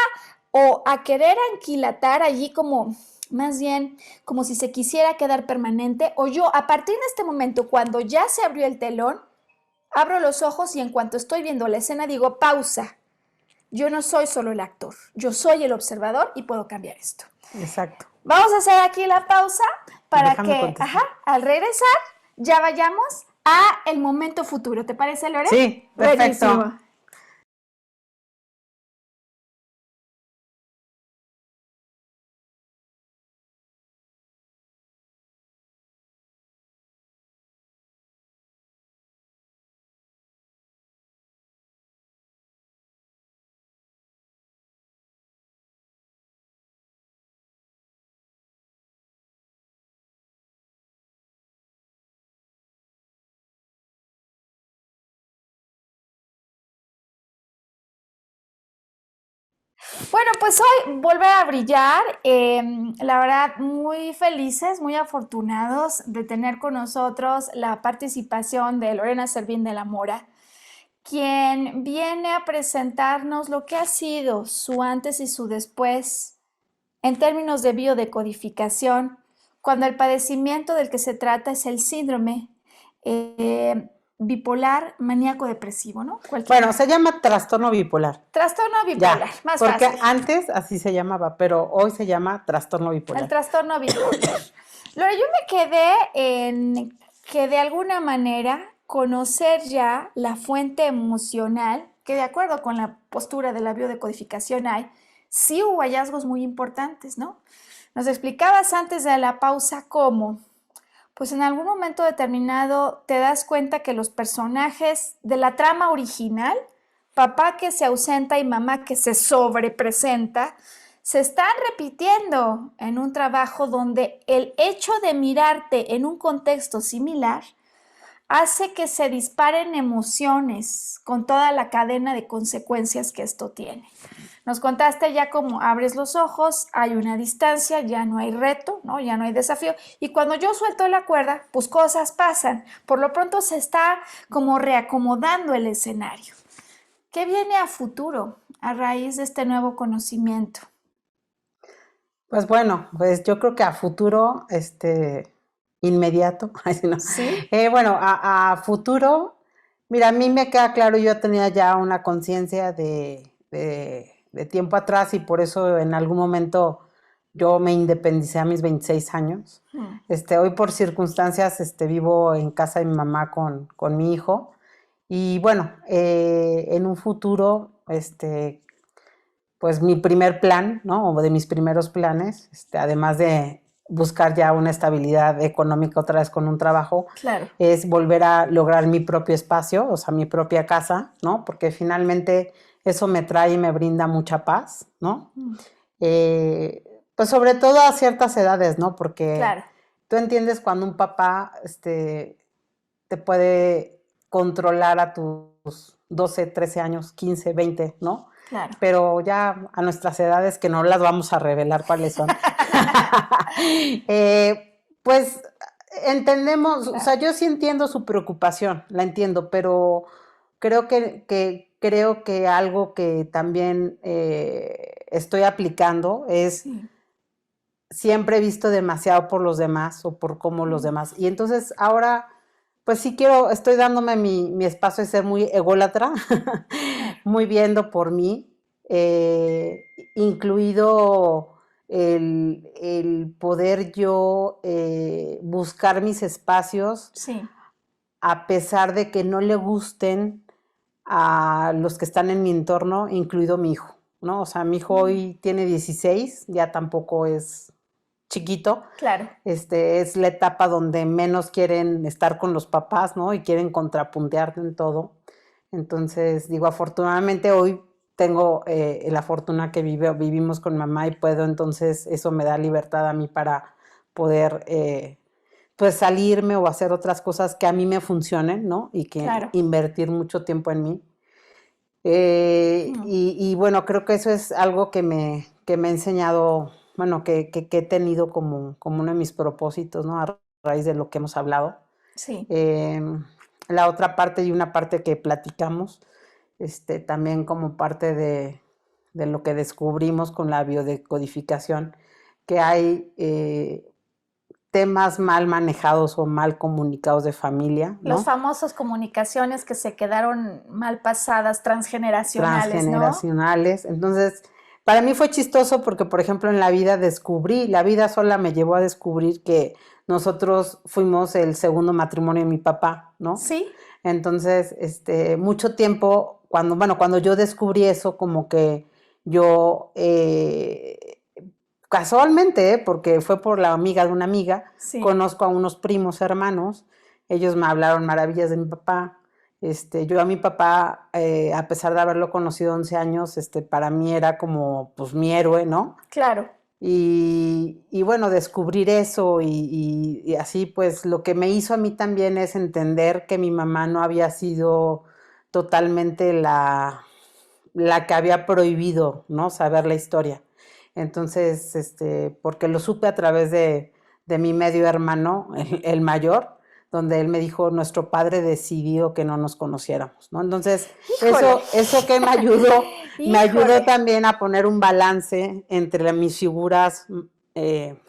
o a querer anquilatar allí como más bien como si se quisiera quedar permanente, o yo a partir de este momento, cuando ya se abrió el telón, abro los ojos y en cuanto estoy viendo la escena digo, pausa, yo no soy solo el actor, yo soy el observador y puedo cambiar esto. Exacto. Vamos a hacer aquí la pausa para Déjame que, contestar. al regresar, ya vayamos a el momento futuro. ¿Te parece, Lore? Sí, perfecto. Buenísimo. Bueno, pues hoy volver a brillar, la verdad muy felices, muy afortunados de tener con nosotros la participación de Lorena Servín de la Mora, quien viene a presentarnos lo que ha sido su antes y su después en términos de biodecodificación, cuando el padecimiento del que se trata es el síndrome eh, bipolar maníaco depresivo, ¿no? Bueno, se llama trastorno bipolar. Trastorno bipolar, Ya, más porque fácil. antes así se llamaba, pero hoy se llama trastorno El bipolar. trastorno bipolar. Laura, yo me quedé en que de alguna manera conocer ya la fuente emocional, que de acuerdo con la postura de la biodecodificación hay, sí hubo hallazgos muy importantes, ¿no? Nos explicabas antes de la pausa cómo, pues en algún momento determinado te das cuenta que los personajes de la trama original, papá que se ausenta y mamá que se sobrepresenta, se están repitiendo en un trabajo donde el hecho de mirarte en un contexto similar hace que se disparen emociones con toda la cadena de consecuencias que esto tiene. Nos contaste ya cómo abres los ojos, hay una distancia, ya no hay reto, ¿no? Ya no hay desafío. Y cuando yo suelto la cuerda, pues cosas pasan. Por lo pronto se está como reacomodando el escenario. ¿Qué viene a futuro a raíz de este nuevo conocimiento? Pues bueno, pues yo creo que a futuro, inmediato, ay, sí, no. ¿Sí? Bueno, a futuro, mira, a mí me queda claro, yo tenía ya una conciencia de tiempo atrás y por eso en algún momento yo me independicé a mis 26 años. Hmm. Hoy por circunstancias, vivo en casa de mi mamá con mi hijo y bueno, en un futuro, pues mi primer plan, ¿no? O de mis primeros planes, además de buscar ya una estabilidad económica otra vez con un trabajo, Claro. es volver a lograr mi propio espacio, o sea, mi propia casa, ¿no? Porque finalmente eso me trae y me brinda mucha paz, ¿no? Hmm. Pues sobre todo a ciertas edades, ¿no? Porque Claro. tú entiendes cuando un papá, te puede controlar a tus 12, 13 años, 15, 20, ¿no? Claro. Pero ya a nuestras edades, que no las vamos a revelar cuáles son, pues entendemos, o sea, yo sí entiendo su preocupación, la entiendo, pero creo que algo que también estoy aplicando es Sí. siempre he visto demasiado por los demás o por cómo los Hmm. demás. Y entonces ahora, pues sí estoy dándome mi espacio de ser muy ególatra, Claro. muy viendo por mí, incluido el poder yo buscar mis espacios Sí. a pesar de que no le gusten a los que están en mi entorno, incluido mi hijo, ¿no? O sea, mi hijo Hmm. hoy tiene 16, ya tampoco es chiquito, Claro. es la etapa donde menos quieren estar con los papás, ¿no? Y quieren contrapuntearte en todo. Entonces, digo, afortunadamente hoy tengo la fortuna que vivimos con mamá y puedo, entonces eso me da libertad a mí para poder, pues, salirme o hacer otras cosas que a mí me funcionen, ¿no? Y que Claro. invertir mucho tiempo en mí. Hmm. Y bueno, creo que eso es algo que me ha enseñado, bueno, que he tenido como uno de mis propósitos, ¿no? A raíz de lo que hemos hablado. Sí. Eh, la otra parte y una parte que platicamos, también como parte de lo que descubrimos con la biodecodificación, que hay temas mal manejados o mal comunicados de familia, Las ¿no? famosas comunicaciones que se quedaron mal pasadas, transgeneracionales, ¿no? Transgeneracionales. Entonces, para mí fue chistoso porque, por ejemplo, en la vida la vida sola me llevó a descubrir que nosotros fuimos el segundo matrimonio de mi papá, ¿no? Sí. Entonces, mucho tiempo, cuando yo descubrí eso, como que yo, casualmente, porque fue por la amiga de una amiga, Sí. conozco a unos primos hermanos, ellos me hablaron maravillas de mi papá, yo a mi papá, a pesar de haberlo conocido 11 años, para mí era como, pues, mi héroe, ¿no? Claro. Y bueno, descubrir eso y así, pues, lo que me hizo a mí también es entender que mi mamá no había sido totalmente la que había prohibido, ¿no? Saber la historia. Entonces, porque lo supe a través de mi medio hermano, el mayor, donde él me dijo, nuestro padre decidió que no nos conociéramos, ¿no? Entonces, Híjole, eso que me ayudó híjole. también a poner un balance entre mis figuras eh,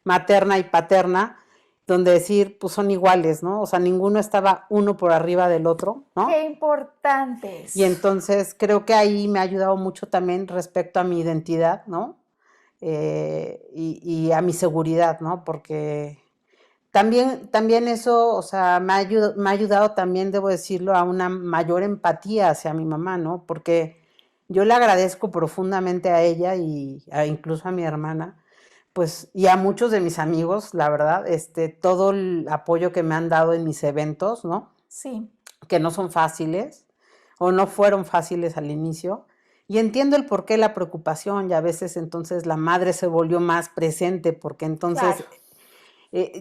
materna y paterna, donde decir, pues son iguales, ¿no? O sea, ninguno estaba uno por arriba del otro, Qué ¿no? Y importantes. entonces creo que ahí me ha ayudado mucho también respecto a mi identidad, ¿no? Y a mi seguridad, ¿no? Porque también eso, o sea, me ha ayudado también, debo decirlo, a una mayor empatía hacia mi mamá, ¿no? Porque yo le agradezco profundamente a ella incluso a mi hermana, pues, y a muchos de mis amigos, la verdad, todo el apoyo que me han dado en mis eventos, ¿no? Sí, Que no son fáciles o no fueron fáciles al inicio. Y entiendo el por qué la preocupación y a veces entonces la madre se volvió más presente porque claro. entonces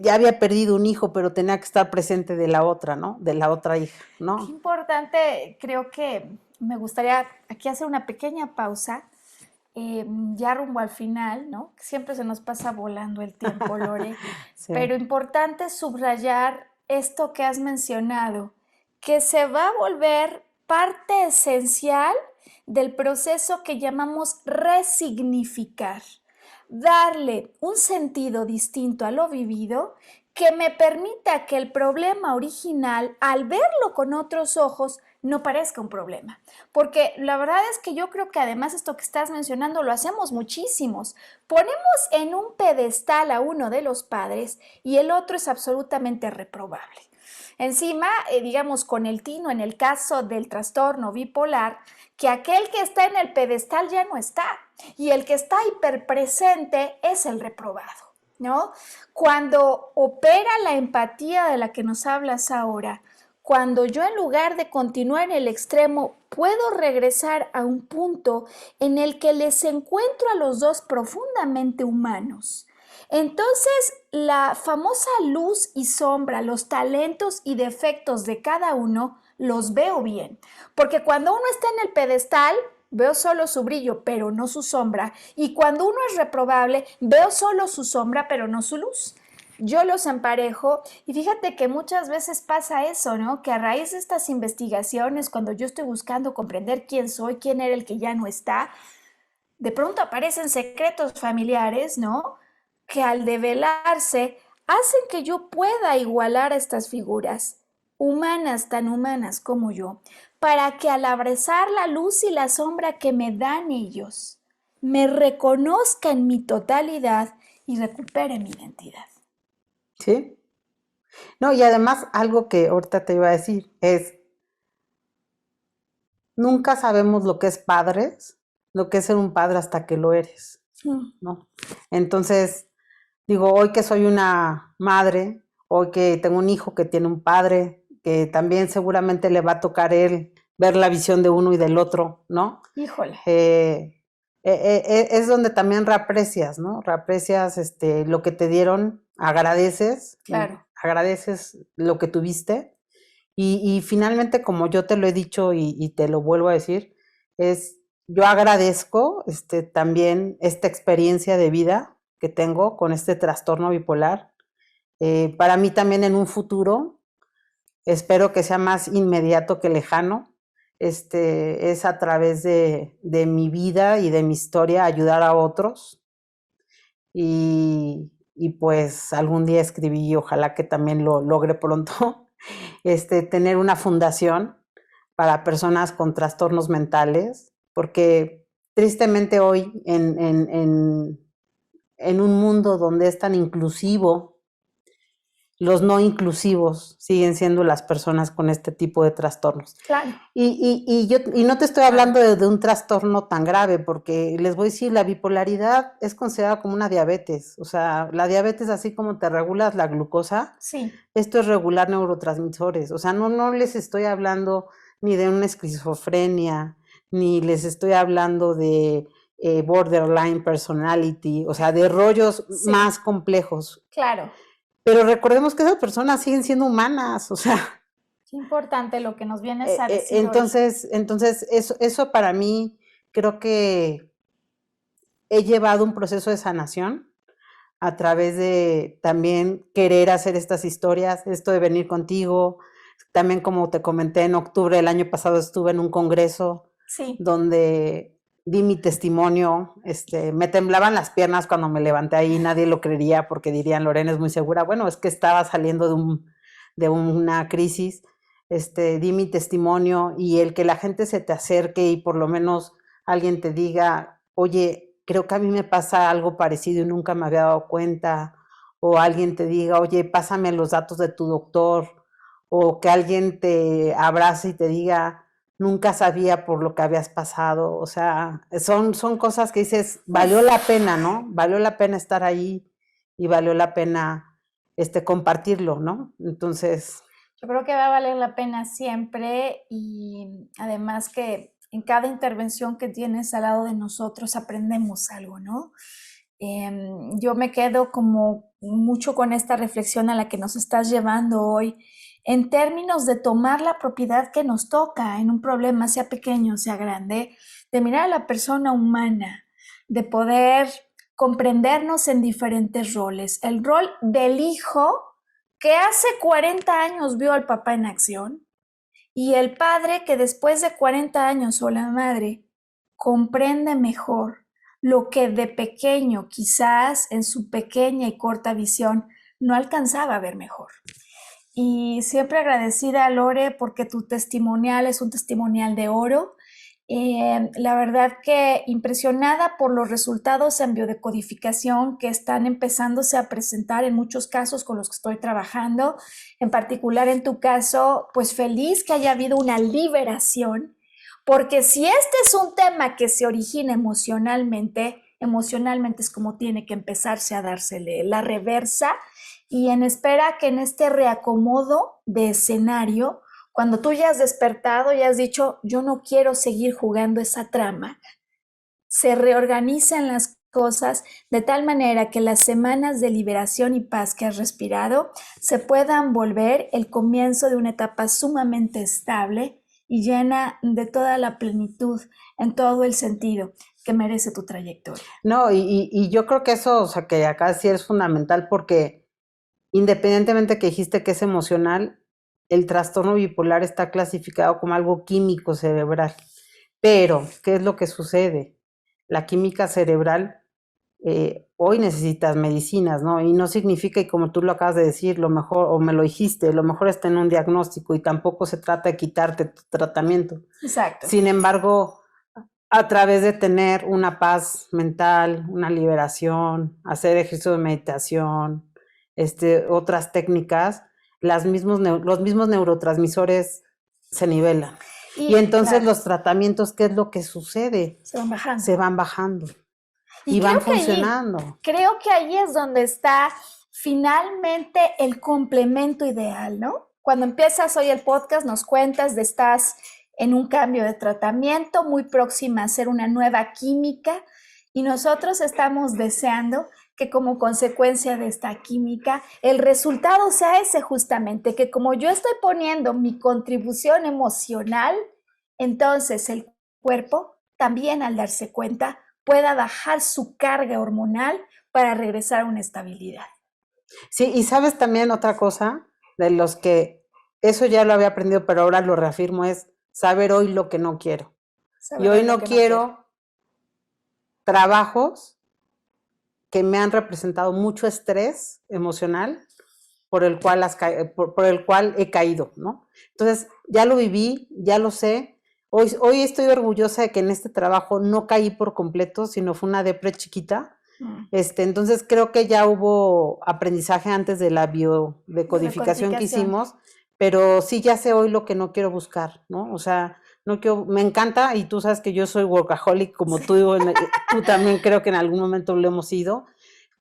ya había perdido un hijo, pero tenía que estar presente de la otra, ¿no? De la otra hija, Qué ¿no? importante, creo que me gustaría aquí hacer una pequeña pausa, ya rumbo al final, ¿no? Siempre se nos pasa volando el tiempo, Lore, Sí. pero importante subrayar esto que has mencionado, que se va a volver parte esencial del proceso que llamamos resignificar, darle un sentido distinto a lo vivido que me permita que el problema original, al verlo con otros ojos, no parezca un problema. Porque la verdad es que yo creo que además esto que estás mencionando lo hacemos muchísimos. Ponemos en un pedestal a uno de los padres y el otro es absolutamente reprobable. Encima, digamos, con el tino, en el caso del trastorno bipolar, que aquel que está en el pedestal ya no está y el que está hiperpresente es el reprobado, ¿no? Cuando opera la empatía de la que nos hablas ahora, cuando yo en lugar de continuar en el extremo, puedo regresar a un punto en el que les encuentro a los dos profundamente humanos. Entonces, la famosa luz y sombra, los talentos y defectos de cada uno, los veo bien. Porque cuando uno está en el pedestal, veo solo su brillo, pero no su sombra. Y cuando uno es reprobable, veo solo su sombra, pero no su luz. Yo los emparejo y fíjate que muchas veces pasa eso, ¿no? Que a raíz de estas investigaciones, cuando yo estoy buscando comprender quién soy, quién era el que ya no está, de pronto aparecen secretos familiares, ¿no? Que al develarse hacen que yo pueda igualar a estas figuras, humanas tan humanas como yo, para que al abrazar la luz y la sombra que me dan ellos, me reconozca en mi totalidad y recupere mi identidad. ¿Sí? No, y además algo que ahorita te iba a decir es, nunca sabemos lo que es padres, lo que es ser un padre hasta que lo eres, Mm. ¿no? Entonces, digo, hoy que soy una madre, hoy que tengo un hijo que tiene un padre, que también seguramente le va a tocar él ver la visión de uno y del otro, ¿no? Híjole, Es donde también reaprecias, ¿no? Reaprecias lo que te dieron, claro. agradeces lo que tuviste y finalmente, como yo te lo he dicho y te lo vuelvo a decir, yo agradezco también esta experiencia de vida que tengo con este trastorno bipolar. Para mí también en un futuro, espero que sea más inmediato que lejano, es a través de mi vida y de mi historia ayudar a otros. Y pues algún día escribí, ojalá que también lo logre pronto, tener una fundación para personas con trastornos mentales, porque tristemente hoy en un mundo donde es tan inclusivo, los no inclusivos siguen siendo las personas con este tipo de trastornos. Claro. Y no te estoy hablando de un trastorno tan grave, porque les voy a decir, la bipolaridad es considerada como una diabetes. O sea, la diabetes, así como te regulas la glucosa, Sí, esto es regular neurotransmisores. O sea, no les estoy hablando ni de una esquizofrenia, ni les estoy hablando de borderline personality, o sea, de rollos sí, más complejos. claro. Pero recordemos que esas personas siguen siendo humanas, o sea, Qué importante lo que nos vienes a decir hoy. Entonces eso para mí creo que he llevado un proceso de sanación a través de también querer hacer estas historias, esto de venir contigo. También, como te comenté, en octubre del año pasado estuve en un congreso Sí. donde di mi testimonio, me temblaban las piernas cuando me levanté ahí, nadie lo creería porque dirían, Lorena es muy segura. Bueno, es que estaba saliendo de una crisis, di mi testimonio, y el que la gente se te acerque y por lo menos alguien te diga, oye, creo que a mí me pasa algo parecido y nunca me había dado cuenta, o alguien te diga, oye, pásame los datos de tu doctor, o que alguien te abrace y te diga, nunca sabía por lo que habías pasado. O sea, son cosas que dices, valió la pena, ¿no? Valió la pena estar ahí y valió la pena compartirlo, ¿no? Entonces, yo creo que va a valer la pena siempre, y además que en cada intervención que tienes al lado de nosotros aprendemos algo, ¿no? Yo me quedo como mucho con esta reflexión a la que nos estás llevando hoy, en términos de tomar la propiedad que nos toca en un problema, sea pequeño, sea grande, de mirar a la persona humana, de poder comprendernos en diferentes roles. El rol del hijo que hace 40 años vio al papá en acción, y el padre que después de 40 años, o la madre, comprende mejor lo que de pequeño, quizás en su pequeña y corta visión, no alcanzaba a ver mejor. Y siempre agradecida a Lore porque tu testimonial es un testimonial de oro. La verdad que impresionada por los resultados en biodecodificación que están empezándose a presentar en muchos casos con los que estoy trabajando, en particular en tu caso, pues feliz que haya habido una liberación, porque si este es un tema que se origina emocionalmente, emocionalmente es como tiene que empezarse a dársele la reversa, y en espera que en este reacomodo de escenario, cuando tú ya has despertado y has dicho, yo no quiero seguir jugando esa trama, se reorganizan las cosas de tal manera que las semanas de liberación y paz que has respirado se puedan volver el comienzo de una etapa sumamente estable y llena de toda la plenitud en todo el sentido que merece tu trayectoria. No, y yo creo que eso, o sea, que acá sí es fundamental porque independientemente que dijiste que es emocional, el trastorno bipolar está clasificado como algo químico cerebral. Pero, ¿qué es lo que sucede? La química cerebral, hoy necesitas medicinas, ¿no? Y no significa, y como tú lo acabas de decir, lo mejor, o me lo dijiste, lo mejor está en un diagnóstico y tampoco se trata de quitarte tu tratamiento. Exacto. Sin embargo, a través de tener una paz mental, una liberación, hacer ejercicio de meditación, otras técnicas, los mismos neurotransmisores se nivelan. Y entonces los tratamientos, ¿qué es lo que sucede? Se van bajando. Se van bajando y van funcionando. Creo que ahí es donde está finalmente el complemento ideal, ¿no? Cuando empiezas hoy el podcast nos cuentas de estás en un cambio de tratamiento, muy próxima a hacer una nueva química, y nosotros estamos deseando que como consecuencia de esta química el resultado sea ese, justamente, que como yo estoy poniendo mi contribución emocional, entonces el cuerpo también, al darse cuenta, pueda bajar su carga hormonal para regresar a una estabilidad. Sí, y sabes también otra cosa, de los que eso ya lo había aprendido, pero ahora lo reafirmo, es saber hoy lo que no quiero. Y hoy no quiero trabajos que me han representado mucho estrés emocional por el cual he caído, ¿no? Entonces, ya lo viví, ya lo sé. Hoy estoy orgullosa de que en este trabajo no caí por completo, sino fue una depre chiquita. Entonces creo que ya hubo aprendizaje antes de la biodecodificación que hicimos, pero sí ya sé hoy lo que no quiero buscar, ¿no? O sea, no quiero, me encanta, y tú sabes que yo soy workaholic como tú también creo que en algún momento lo hemos sido,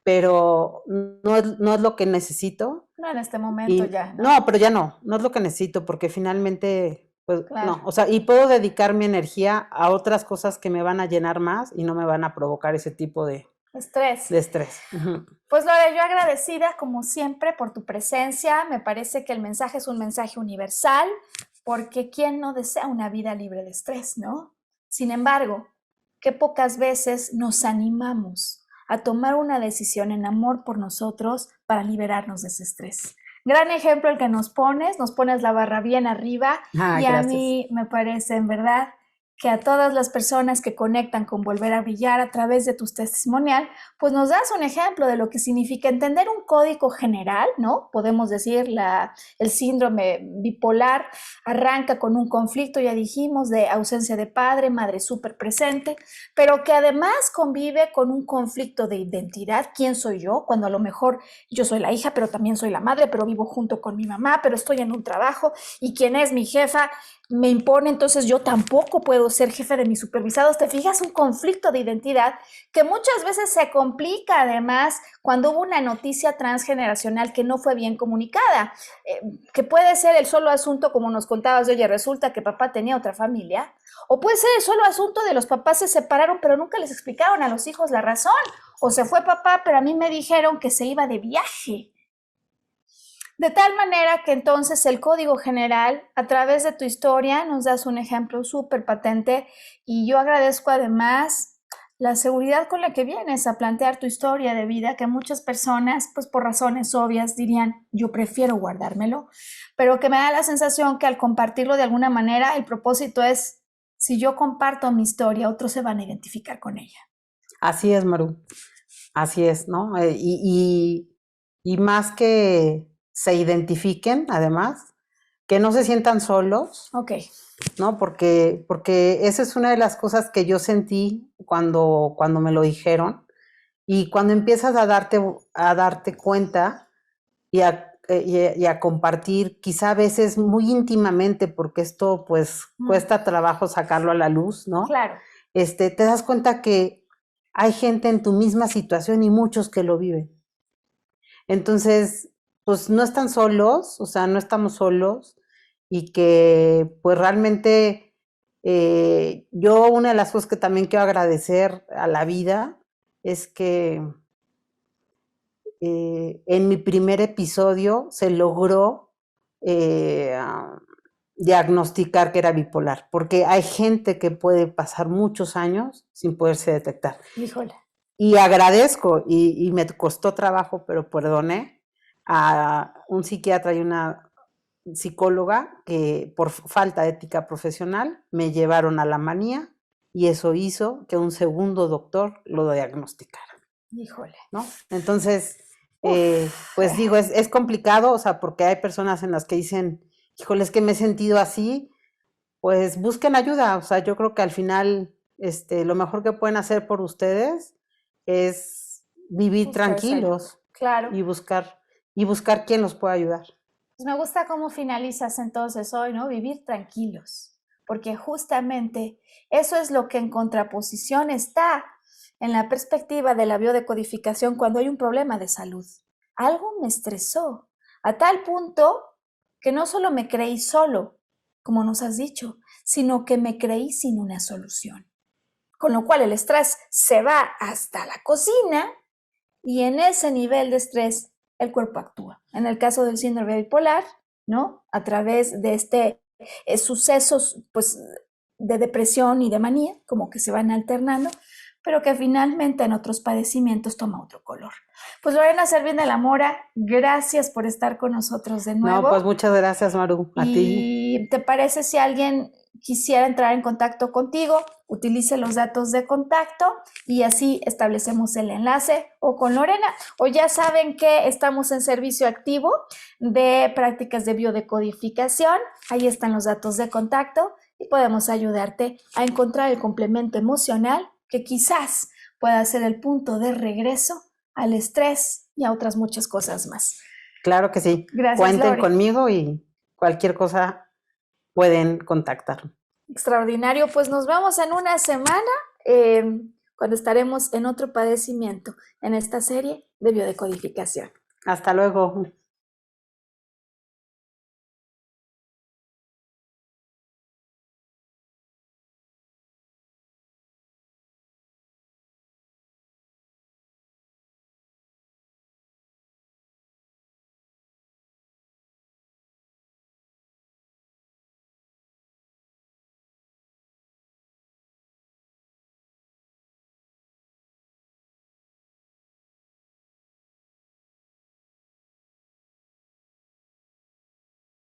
pero no es lo que necesito. No, en este momento ya. No, pero ya no es lo que necesito, porque finalmente, pues no, o sea, y puedo dedicar mi energía a otras cosas que me van a llenar más y no me van a provocar ese tipo de Estrés. de estrés. Ujú. Pues Lore, yo agradecida como siempre por tu presencia. Me parece que el mensaje es un mensaje universal, porque ¿quién no desea una vida libre de estrés, no? Sin embargo, qué pocas veces nos animamos a tomar una decisión en amor por nosotros para liberarnos de ese estrés. Gran ejemplo el que nos pones la barra bien arriba Ah, y a gracias. mí me parece en verdad que a todas las personas que conectan con Volver a Brillar a través de tus testimonial, pues nos das un ejemplo de lo que significa entender un código general, ¿no? Podemos decir, el síndrome bipolar arranca con un conflicto, ya dijimos, de ausencia de padre, madre súper presente, pero que además convive con un conflicto de identidad. ¿Quién soy yo? Cuando a lo mejor yo soy la hija, pero también soy la madre, pero vivo junto con mi mamá, pero estoy en un trabajo y quién es mi jefa me impone, entonces yo tampoco puedo ser jefe de mis supervisados. Te fijas, un conflicto de identidad que muchas veces se complica además cuando hubo una noticia transgeneracional que no fue bien comunicada, que puede ser el solo asunto, como nos contabas, de oye, resulta que papá tenía otra familia, o puede ser el solo asunto de los papás se separaron, pero nunca les explicaron a los hijos la razón, o se fue papá, pero a mí me dijeron que se iba de viaje. De tal manera que entonces el código general, a través de tu historia, nos das un ejemplo súper patente y yo agradezco además la seguridad con la que vienes a plantear tu historia de vida, que muchas personas, pues por razones obvias, dirían, yo prefiero guardármelo, pero que me da la sensación que al compartirlo de alguna manera, el propósito es, si yo comparto mi historia, otros se van a identificar con ella. Así es, Maru. Así es, ¿no? Y más que se identifiquen, además, que no se sientan solos, Ok. ¿no? Porque esa es una de las cosas que yo sentí cuando me lo dijeron. Y cuando empiezas a darte cuenta y a compartir, quizá a veces muy íntimamente, porque esto pues cuesta trabajo sacarlo a la luz, ¿no? Claro. Te das cuenta que hay gente en tu misma situación y muchos que lo viven. Entonces, pues no están solos, o sea, no estamos solos y que pues realmente yo una de las cosas que también quiero agradecer a la vida es que en mi primer episodio se logró diagnosticar que era bipolar, porque hay gente que puede pasar muchos años sin poderse detectar. Híjole. Y agradezco, y me costó trabajo, pero perdoné a un psiquiatra y una psicóloga que por falta de ética profesional me llevaron a la manía y eso hizo que un segundo doctor lo diagnosticara. Híjole. ¿No? Entonces, pues digo, es complicado, o sea, porque hay personas en las que dicen, híjole, es que me he sentido así, pues busquen ayuda, o sea, yo creo que al final, lo mejor que pueden hacer por ustedes es vivir tranquilos claro. y buscar quién los pueda ayudar. Pues me gusta cómo finalizas entonces hoy, ¿no? Vivir tranquilos, porque justamente eso es lo que en contraposición está en la perspectiva de la biodecodificación cuando hay un problema de salud. Algo me estresó a tal punto que no solo me creí solo, como nos has dicho, sino que me creí sin una solución. Con lo cual el estrés se va hasta la cocina y en ese nivel de estrés el cuerpo actúa. En el caso del síndrome bipolar, ¿no? A través de sucesos pues, de depresión y de manía, como que se van alternando, pero que finalmente en otros padecimientos toma otro color. Pues Lorena Servin de la Mora, gracias por estar con nosotros de nuevo. No, pues muchas gracias, Maru, a ti. ¿Y te parece si alguien quisiera entrar en contacto contigo? Utilice los datos de contacto y así establecemos el enlace o con Lorena. O ya saben que estamos en servicio activo de prácticas de biodecodificación. Ahí están los datos de contacto y podemos ayudarte a encontrar el complemento emocional que quizás pueda ser el punto de regreso al estrés y a otras muchas cosas más. Claro que sí. Gracias, Cuenten Lore. conmigo y cualquier cosa pueden contactarme. Extraordinario, pues nos vemos en una semana cuando estaremos en otro padecimiento en esta serie de biodecodificación. Hasta luego.